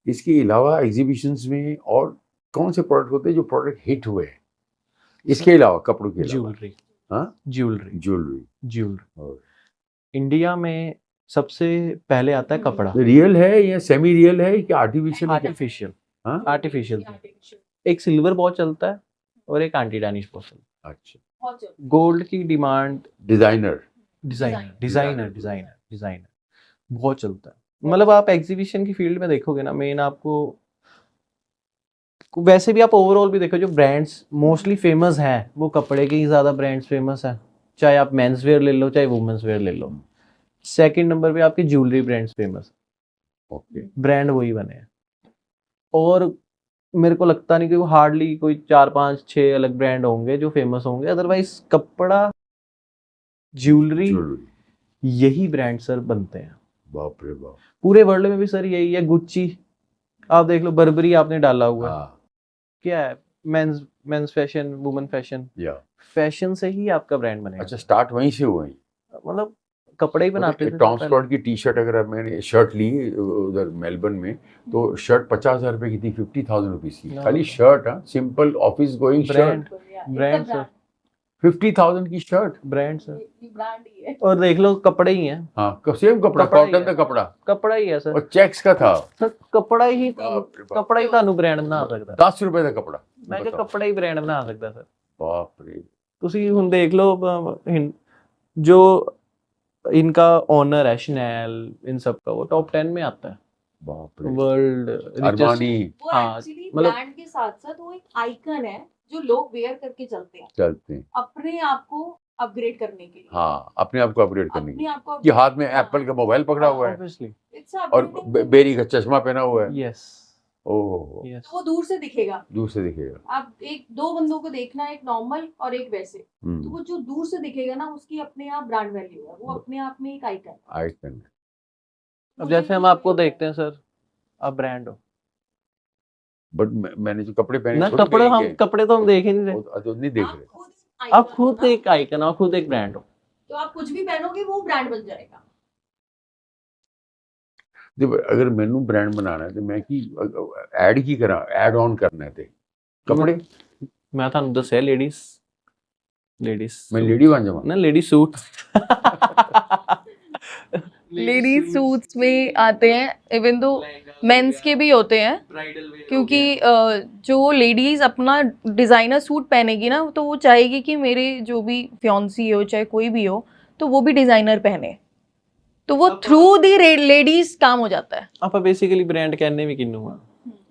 इसके अलावा एग्जीबिशंस में और कौन से प्रोडक्ट होते हैं जो प्रोडक्ट हिट हुए हैं इसके अलावा, कपड़ों के अलावा? ज्वेलरी। हाँ ज्वेलरी। ज्वेलरी। और इंडिया में सबसे पहले आता है कपड़ा। रियल है या सेमी रियल है कि आर्टिफिशियल? आर्टिफिशियल। हाँ आर्टिफिशियल। एक सिल्वर बहुत चलता है और एक एंटी डैनिश बहुत चलता अच्छा। है। गोल्ड की डिमांड, डिजाइनर डिजाइनर बहुत चलता है। मतलब आप एग्जीबिशन की फील्ड में देखोगे ना, मेन आपको वैसे भी आप ओवरऑल भी देखो, जो ब्रांड्स मोस्टली फेमस हैं वो कपड़े के ही ज्यादा ब्रांड्स फेमस हैं। चाहे आप मेंस वेयर ले लो, चाहे वुमेन्स वेयर ले लो। सेकंड नंबर पे आपके jewellery brands famous, okay. Brand वही बने हैं। और मेरे को लगता नहीं कि वो हार्डली कोई 4-5-6 अलग ब्रांड होंगे जो फेमस होंगे। अदरवाइज कपड़ा, ज्वेलरी, यही ब्रांड सर बनते हैं। बाप रे बाप। पूरे वर्ल्ड में भी सर यही है। गुच्ची आप देख लो, बर्बरी आपने डाला हुआ है, हाँ क्या है? मेंस फैशन, वुमेन फैशन, या फैशन से ही आपका ब्रांड बनेगा। अच्छा, स्टार्ट वहीं से हुआ ही। मतलब कपड़े ही बनाते थे। टॉम स्कॉट की टी शर्ट, अगर मैंने शर्ट ली उधर मेलबर्न में, तो शर्ट 50,000 रुपए की थी, 50,000 रुपीज की खाली शर्ट। हाँ, simple office going shirt, brand sir, 50,000 की शर्ट, ब्रांड सर। और देख लो कपड़े ही हैं। हाँ सेम कपड़ा, कपड़ा ही कॉटन है। का कपड़ा, कपड़ा ही है सर। और चेक्स का था। सर कपड़ा ही बाप रे बाप। कपड़ा ही ਤੁਹਾਨੂੰ ब्रांड बना सकता। 10 रुपए का कपड़ा। मैं क्या कपड़ा ही ब्रांड बना सकता सर। बाप रे। ਤੁਸੀਂ ਹੁਣ देख लो जो इनका ऑनर है शनेल, इन सब का, वो टॉप 10 में आता है बाप रे। वर्ल्ड। अरमानी वो हाँ, एक्चुअली मतलब- ब्रांड के साथ साथ वो एक आइकन है जो लोग वेयर करके चलते हैं चलते हैं। अपने आप को अपग्रेड करने के लिए। हाँ, अपने आप को अपग्रेड करने अपने की। आप को कि हाथ में एप्पल का मोबाइल पकड़ा हुआ है ऑब्वियसली। It's a और upgrading बेरी का चश्मा पहना हुआ है। Yes oh, yes. तो वो दूर से दिखेगा। दूर से दिखेगा। आप एक दो बंदों को देखना, एक नॉर्मल और एक वैसे, तो वो जो दूर से दिखेगा ना, उसकी अपने आप ब्रांड वैल्यू है, वो अपने आप में एक आइकन। आइकन। अब जैसे हम आपको देखते हैं सर, आप ब्रांड हो बट मैंने जो कपड़े पहने ना, थोड़ी कपड़े पहन हम के- कपड़े तो हम देख ही नहीं रहे। तो नहीं देख आप रहे। खुद आप icon खुद हो ना, एक आइकन हो, आप खुद एक ब्रांड हो। तो आप कुछ भी पहनोगे वो ब्रांड बन जाएगा। देखो, अगर मैनू ब्रांड बनाना है तो मैं की ऐड की करा, ऐड ऑन करना है ते कपड़े। मैं ਤੁਹਾਨੂੰ ਦੱਸਿਆ लेडीज मैं लेडी बन जाऊँ ना, लेडी सूट। लेडी सूट्स में आते हैं, इवन दो मेंस के भी होते हैं, क्योंकि जो लेडीज अपना डिजाइनर सूट पहनेगी ना, तो वो चाहेगी कि मेरे जो भी फियांसी हो चाहे कोई भी हो, तो वो भी डिजाइनर पहने, तो वो थ्रू दी लेडीज काम हो जाता है। ਆਪਾਂ बेसिकली ब्रांड कहने भी किन्नू है।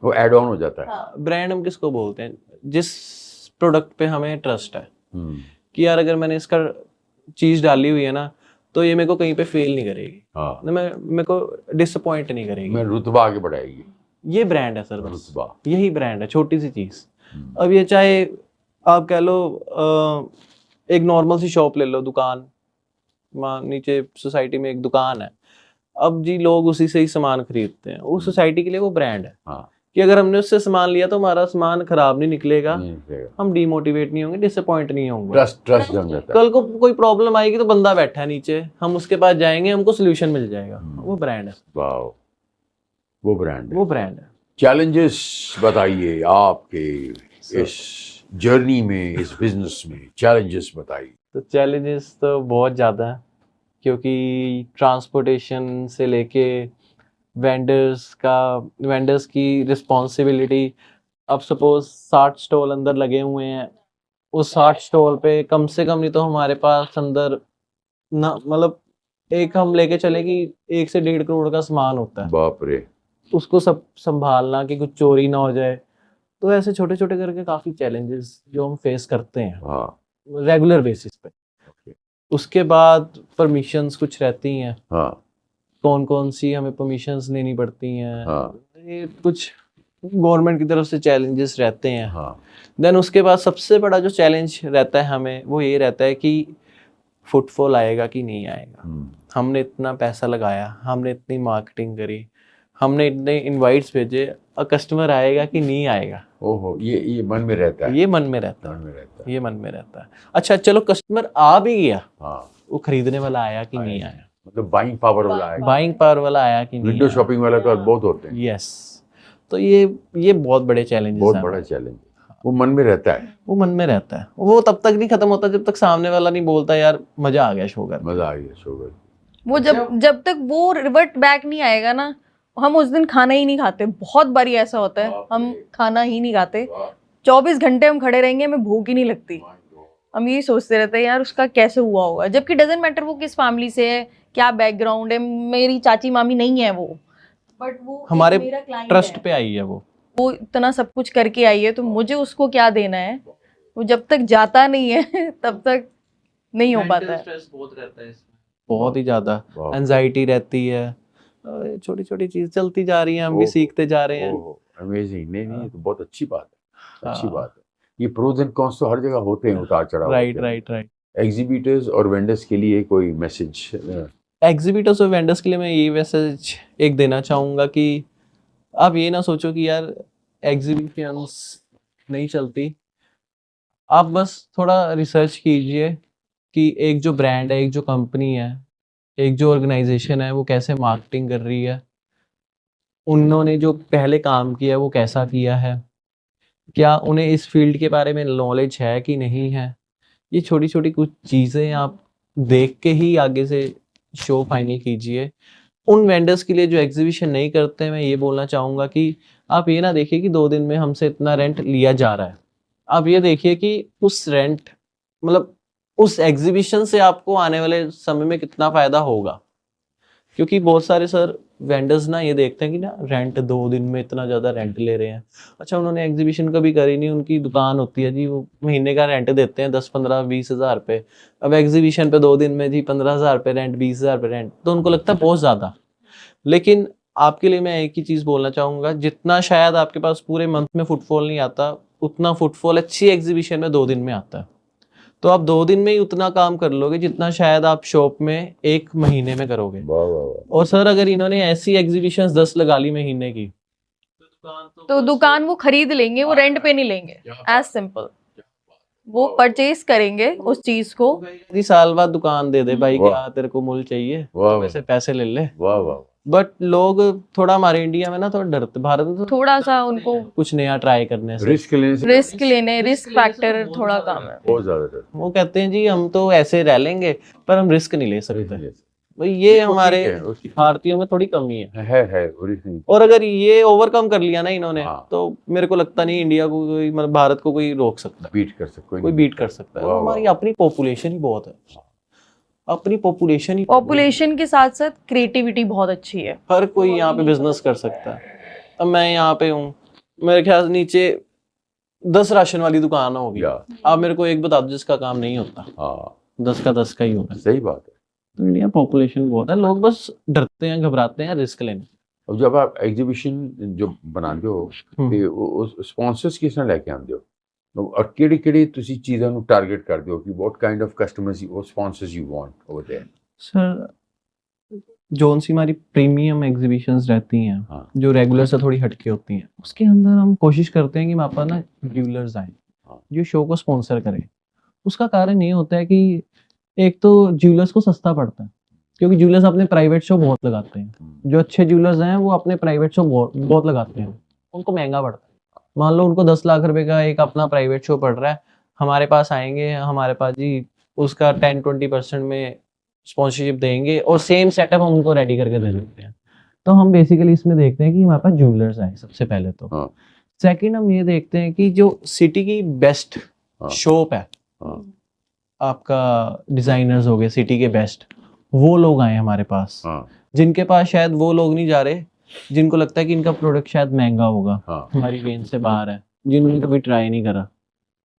वो ऐड ऑन हो जाता है। ब्रांड हम किसको बोलते हैं? जिस प्रोडक्ट पे हमें ट्रस्ट है हम्म, कि यार अगर मैंने इसका चीज डाली हुई है ना, तो ये मेरे को कहीं पे फेल नहीं करेगी, हाँ, ना मेरे को डिसअपॉइंट नहीं करेगी। मैं रुतबा आगे बढ़ाएगी। ये ब्रांड है सर, बस रुतबा। यही ब्रांड है, छोटी सी चीज। हम्म, अब ये चाहे आप कह लो एक नॉर्मल सी शॉप ले लो, दुकान, वहाँ नीचे सोसाइटी में एक दुकान है, अब जी लोग उसी से ही सामान खरीदते हैं, उस सोसाइटी के लिए वो ब्रांड है। हाँ, कि अगर हमने उससे सामान लिया तो हमारा सामान खराब नहीं निकलेगा, नहीं निकलेगा। हम डिमोटिवेट नहीं होंगे, डिसअपॉइंट नहीं होंगे। ट्रस्ट जम जाता है। कल को कोई प्रॉब्लम आएगी तो बंदा बैठा है नीचे, हम उसके पास जाएंगे, हमको सोल्यूशन मिल जाएगा। वो ब्रांड है, वाह, वो ब्रांड है। वो ब्रांड है। चैलेंजेस बताइए आपके इस जर्नी में, इस बिजनेस में चैलेंजेस बताइए। तो चैलेंजेस तो बहुत ज़्यादा है, क्योंकि ट्रांसपोर्टेशन से लेके वेंडर्स की रिस्पॉन्सिबिलिटी। अब सपोज 60 स्टॉल अंदर लगे हुए हैं, उस 60 स्टॉल पे कम से कम नहीं तो हमारे पास अंदर ना, मतलब एक हम लेके चले कि 1 से 1.5 करोड़ का सामान होता है, बाप रे। उसको सब संभालना कि कुछ चोरी ना हो जाए। तो ऐसे छोटे छोटे करके काफ़ी चैलेंजेस जो हम फेस करते हैं हाँ रेगुलर बेसिस पे। उसके बाद परमिशंस कुछ रहती हैं, हाँ कौन कौन सी हमें परमिशंस लेनी पड़ती हैं, हाँ ये कुछ गवर्नमेंट की तरफ से चैलेंजेस रहते हैं। हाँ। देन उसके बाद सबसे बड़ा जो चैलेंज रहता है हमें, वो ये रहता है कि फुटफॉल आएगा कि नहीं आएगा। हमने इतना पैसा लगाया, हमने इतनी मार्केटिंग करी, हमने इतने इनवाइट्स भेजे, और कस्टमर आएगा कि नहीं आएगा। ओहो, ये मन में रहता है। ये मन में रहता मन में रहता है, है। ये मन में रहता है। अच्छा चलो कस्टमर आ भी गया, हाँ, वो खरीदने वाला आया कि नहीं आया, मतलब बाइंग पावर वाला है। बाइंग पावर वाला आया कि नहीं विंडो आया। शॉपिंग वाला तो बहुत होते हैं। यस, तो ये बहुत बड़े चैलेंजेस बहुत हैं। बड़ा चैलेंज, वो मन में रहता है। वो मन में रहता है, वो तब तक नहीं खत्म होता जब तक सामने वाला नहीं बोलता यार मजा आ गया शो कर। मजा आ गया शो कर। वो जब तक वो रिवर्ट बैक नहीं आएगा ना, हम उस दिन खाना ही नहीं खाते। बहुत बारी ऐसा होता है, हम खाना ही नहीं खाते, 24 घंटे हम खड़े रहेंगे, हमें भूख ही नहीं लगती। हम यही सोचते रहते हैं यार उसका कैसे हुआ होगा, जबकि डजेंट मैटर वो किस फैमिली से है, क्या बैकग्राउंड है। मेरी चाची मामी नहीं है वो, बट वो हमारे मेरा क्लाइंट ट्रस्ट है। पे आई है वो इतना सब कुछ करके आई है, तो मुझे उसको क्या देना है। वो जब तक जाता नहीं है तब तक नहीं हो पाता है। स्ट्रेस बहुत रहता है इसमें, बहुत ही ज्यादा वाह। एंजाइटी रहती है। छोटी छोटी चीज चलती जा रही हैं, हम भी ओहो, सीखते जा रहे हैं। अमेजिंग। नहीं, ये तो बहुत अच्छी बात है, अच्छी हाँ। बात है। ये प्रोज एंड कॉन्स तो हर जगह होते हैं, उतार चढ़ाव राइट होते हैं। Right right. एग्जीबिटर्स और वेंडर्स के लिए कोई मैसेज? एग्जीबिटर्स और वेंडर्स के लिए मैं ये मैसेज एक देना चाहूँगा कि आप ये ना सोचो कि यार एग्जीबिशंस नहीं चलती। आप बस थोड़ा रिसर्च कीजिए कि एक जो ब्रांड है, एक जो कंपनी है, एक जो ऑर्गेनाइजेशन है, वो कैसे मार्केटिंग कर रही है, उन्होंने जो पहले काम किया है वो कैसा किया है, क्या उन्हें इस फील्ड के बारे में नॉलेज है कि नहीं है। ये छोटी छोटी कुछ चीज़ें आप देख के ही आगे से शो फाइनल कीजिए। उन वेंडर्स के लिए जो एग्जीबिशन नहीं करते, मैं ये बोलना चाहूँगा कि आप ये ना देखिए कि 2 दिन में हमसे इतना रेंट लिया जा रहा है। आप ये देखिए कि उस रेंट, मतलब उस एग्जीबिशन से आपको आने वाले समय में कितना फ़ायदा होगा। क्योंकि बहुत सारे सर वेंडर्स ना ये देखते हैं कि ना रेंट 2 दिन में इतना ज़्यादा रेंट ले रहे हैं। अच्छा, उन्होंने एग्जीबिशन कभी करी नहीं, उनकी दुकान होती है जी, वो महीने का रेंट देते हैं 10, 15, 20 हज़ार रुपये। अब एग्जीबिशन पे 2 दिन में जी 15 हज़ार रुपये रेंट, 20 हज़ार रुपये रेंट, तो उनको लगता है बहुत ज़्यादा। लेकिन आपके लिए मैं एक ही चीज़ बोलना चाहूँगा, जितना शायद आपके पास पूरे मंथ में फुटफॉल नहीं आता, उतना फुटफॉल अच्छी एग्जीबिशन में 2 दिन में आता है। तो आप 2 दिन में ही उतना काम कर लोगे जितना शायद आप शॉप में 1 महीने में करोगे। वाह वाह वाह। और सर अगर इन्होंने ऐसी एग्जीबिशंस 10 लगा ली महीने की, तो दुकान वो खरीद लेंगे, वो रेंट पे नहीं लेंगे। एज सिंपल, वो परचेज करेंगे उस चीज को। जी साल बाद दुकान दे दे भाई, वाह। क्या तेरे को मूल चाहिए, वाह वैसे पैसे ले ले। वाह वाह। बट लोग थोड़ा हमारे इंडिया में ना थोड़ा डरते, भारत में थोड़ा सा उनको कुछ नया ट्राई करने से रिस्क लेने से रिस्क फैक्टर थोड़ा कम है। बहुत ज्यादा सर। वो कहते हैं जी हम तो ऐसे रह लेंगे, पर हम रिस्क नहीं ले सकते। Yes. भाई ये वो हमारे ठीक है, उसकी- भारतीयों में थोड़ी कमी है। है original। और अगर ये ओवरकम कर लिया ना इन्होंने, हाँ। तो मेरे को लगता नहीं इंडिया को कोई, मतलब भारत को कोई रोक सकता है, बीट कर सकते कोई बीट कर सकता है। वाह, हमारी वाह। अपनी पॉपुलेशन ही बहुत है, अपनी पॉपुलेशन ही, पॉपुलेशन के साथ साथ क्रिएटिविटी बहुत अच्छी है। हर कोई यहाँ पे बिजनेस कर सकता है। अब मैं यहाँ पे हूँ, मेरे ख्याल से नीचे 10 राशन वाली दुकान होगी, या आप मेरे को एक बता दो जिसका काम नहीं होता, हाँ 10 का 10 का ही होगा। सही बात है। तो इंडिया पॉपुलेशन बहुत है, लोग बस डरते हैं, घबराते हैं रिस्क लेने। अब जब आप एग्जीबिशन जो बनाते हो ते उस स्पॉन्सर्स किस तरह लेके आते हो और ਕਿਹੜੀ ਕਿਹੜੀ ਤੁਸੀਂ ਚੀਜ਼ਾਂ ਨੂੰ ਟਾਰਗੇਟ ਕਰਦੇ ਹੋ ਕਿ what kind of customers or sponsors you want over there? Sir zone C हमारी प्रीमियम एग्जीबिशंस रहती हैं, हाँ। जो रेगुलर से थोड़ी हटके होती हैं, उसके अंदर हम कोशिश करते हैं कि वहाँ पर ना ज्वेलर्स आए हाँ। जो शो को स्पॉन्सर करें। उसका कारण ये होता है कि एक तो ज्वेलर्स को सस्ता पड़ता है, क्योंकि ज्वेलर्स अपने प्राइवेट शो बहुत लगाते हैं। जो अच्छे ज्वेलर्स हैं वो अपने प्राइवेट शो बहुत लगाते हैं, उनको महंगा पड़ता है। मान लो उनको 10 लाख रुपए का एक अपना प्राइवेट शो पड़ रहा है, हमारे पास आएंगे, हमारे पास जी उसका 10-20% में स्पॉन्सरशिप देंगे और सेम सेटअप हम उनको रेडी करके दे देते हैं। तो हम बेसिकली इसमें देखते हैं कि हमारे पास ज्वेलर्स आए सबसे पहले तो। हाँ। सेकंड हम ये देखते हैं कि जो सिटी की बेस्ट हाँ। शॉप है, हाँ। आपका डिजाइनर्स हो गए सिटी के बेस्ट, वो लोग आए हमारे पास, हाँ। जिनके पास शायद वो लोग नहीं जा रहे जिनको लगता है कि इनका प्रोडक्ट शायद महंगा होगा, हाँ। हमारी रेंज से बाहर है, जिन्होंने कभी ट्राई नहीं करा,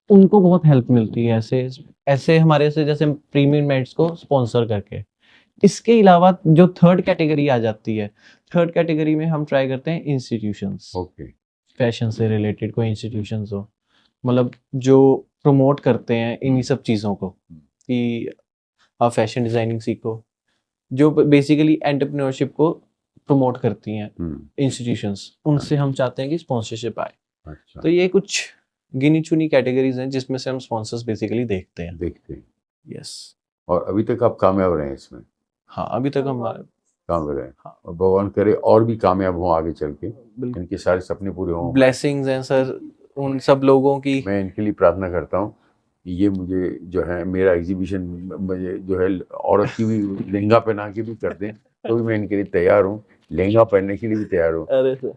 उनको बहुत हेल्प मिलती है ऐसे ऐसे हमारे से जैसे प्रीमियम मेड्स को स्पॉन्सर करके। इसके अलावा जो थर्ड कैटेगरी आ जाती है, थर्ड कैटेगरी में हम ट्राई करते हैं इंस्टीट्यूशंस, ओके। फैशन से रिलेटेड कोई इंस्टीट्यूशंस हो, मतलब जो प्रमोट करते हैं इन्हीं सब चीज़ों को कि आप फैशन डिज़ाइनिंग सीखो, जो बेसिकली एंटरप्रेन्योरशिप को प्रमोट करती हैं इंस्टीट्यूशंस, उनसे हम चाहते हैं कि स्पॉन्सरशिप आए। अच्छा। तो ये कुछ गिनी चुनी कैटेगरीज हैं जिसमें से हम स्पॉन्सर्स बेसिकली देखते हैं। यस। और अभी तक आप कामयाब रहे हैं इसमें? हाँ, अभी तक हम कामयाब रहे। हाँ। और भगवान करे और भी कामयाब हों आगे चल के, इनके सारे सपने पूरे हों। ब्लेसिंग्स हैं सर उन सब लोगों की। मैं इनके लिए प्रार्थना करता हूँ कि ये मुझे जो है मेरा एग्जीबिशन मुझे जो है औरत की भी लहंगा पहना के भी कर दें तो भी मैं इनके लिए तैयार हूँ, लहंगा पहनने के लिए भी तैयार हूँ,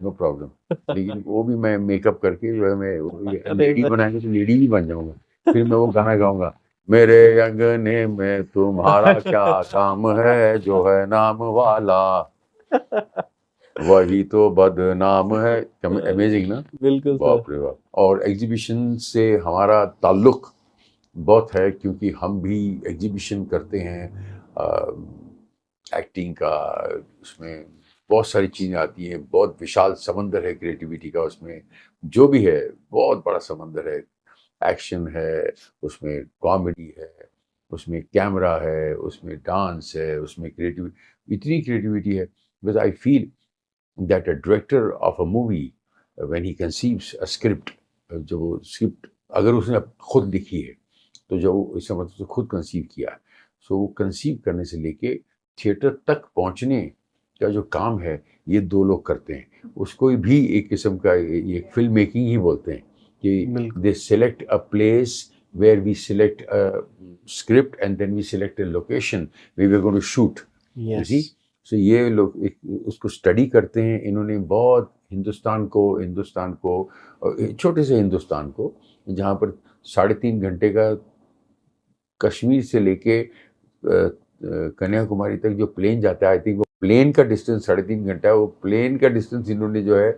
नो प्रॉब्लम। लेकिन वो भी मैं मेकअप करके जो है मैं लेडी बनाएंगे तो लेडी भी बन जाऊँगा, फिर मैं वो गाना गाऊंगा, मेरे अंगने में तुम्हारा क्या काम है, जो है नाम वाला वही तो बदनाम है। अमेजिंग ना? बिल्कुल बाप रे बाप। और एग्जीबिशन से हमारा ताल्लुक बहुत है क्योंकि हम भी एग्जीबिशन करते हैं, एक्टिंग का, उसमें बहुत सारी चीज़ें आती हैं, बहुत विशाल समंदर है क्रिएटिविटी का, उसमें जो भी है बहुत बड़ा समंदर है, एक्शन है, उसमें कॉमेडी है, उसमें कैमरा है, उसमें डांस है, उसमें क्रिएटिविटी, इतनी क्रिएटिविटी है। Because I feel that a director of a movie when he conceives a script, जब वो स्क्रिप्ट अगर उसने खुद लिखी है तो जब इसका मतलब खुद कंसीव किया है, सो वो कंसीव करने से लेके थिएटर तक पहुंचने का जो काम है ये दो लोग करते हैं। उसको भी एक किस्म का ये फिल्म मेकिंग ही बोलते हैं कि they select a place where we select a script and then we select a location where we're going to shoot. You see? So ये लोग उसको स्टडी करते हैं। इन्होंने बहुत हिंदुस्तान को छोटे से हिंदुस्तान को जहाँ पर 3.5 घंटे का कश्मीर से लेके कन्याकुमारी तक जो प्लेन जाता है, आई थिंक वो प्लेन का डिस्टेंस 3.5 घंटा है। वो प्लेन का डिस्टेंस इन्होंने जो है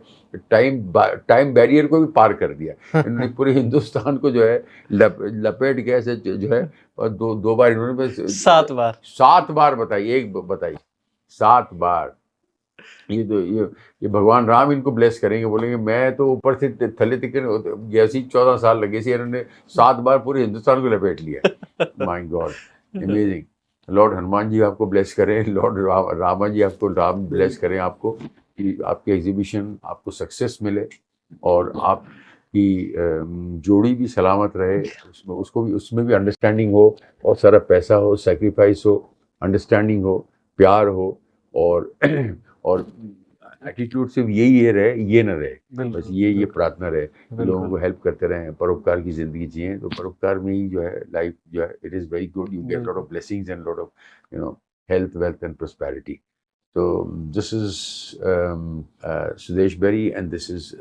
टाइम बैरियर को भी पार कर दिया। इन्होंने पूरे हिंदुस्तान को जो है लपेट के ऐसे जो है, और दो बार इन्होंने 7 बार बताई, एक बताई 7 बार। ये तो ये भगवान राम इनको ब्लेस करेंगे, बोलेंगे मैं तो ऊपर से थले तिकन जैसी 14 साल लगे सी, इन्होंने 7 बार पूरे हिंदुस्तान को लपेट लिया। My God, amazing. Lord Hanuman ji आपको ब्लेस करें, लॉर्ड रामा जी आपको राम ब्लेस करें आपको, कि आपके एग्जीबिशन आपको सक्सेस मिले और आपकी जोड़ी भी सलामत रहे, उसमें भी अंडरस्टैंडिंग हो, और सारा पैसा हो, सेक्रीफाइस हो, अंडरस्टैंडिंग हो, प्यार हो, और एटीट्यूड सिर्फ ये रहे, ये न रहे, बस ये प्रार्थना रहे, लोगों को हेल्प करते रहें, परोपकार की ज़िंदगी जिए। तो परोपकार में ही जो है लाइफ जो है, it is very good, you get lot of blessings and lot of health, wealth and prosperity. तो this is Sudesh Berry and this is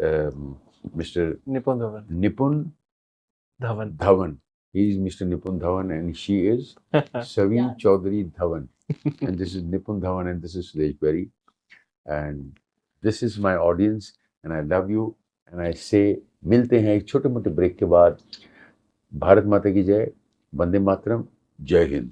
mister Nipun Dhawan. He is Mr. Nipun Dhawan and she is Savi Chaudhary Dhawan. And this is Nipun Dhawan and this is Sudesh Berry. And this is my audience and I love you and I say मिलते हैं एक छोटे मोटे break के बाद। भारत माता की जय, वंदे मातरम, जय हिंद।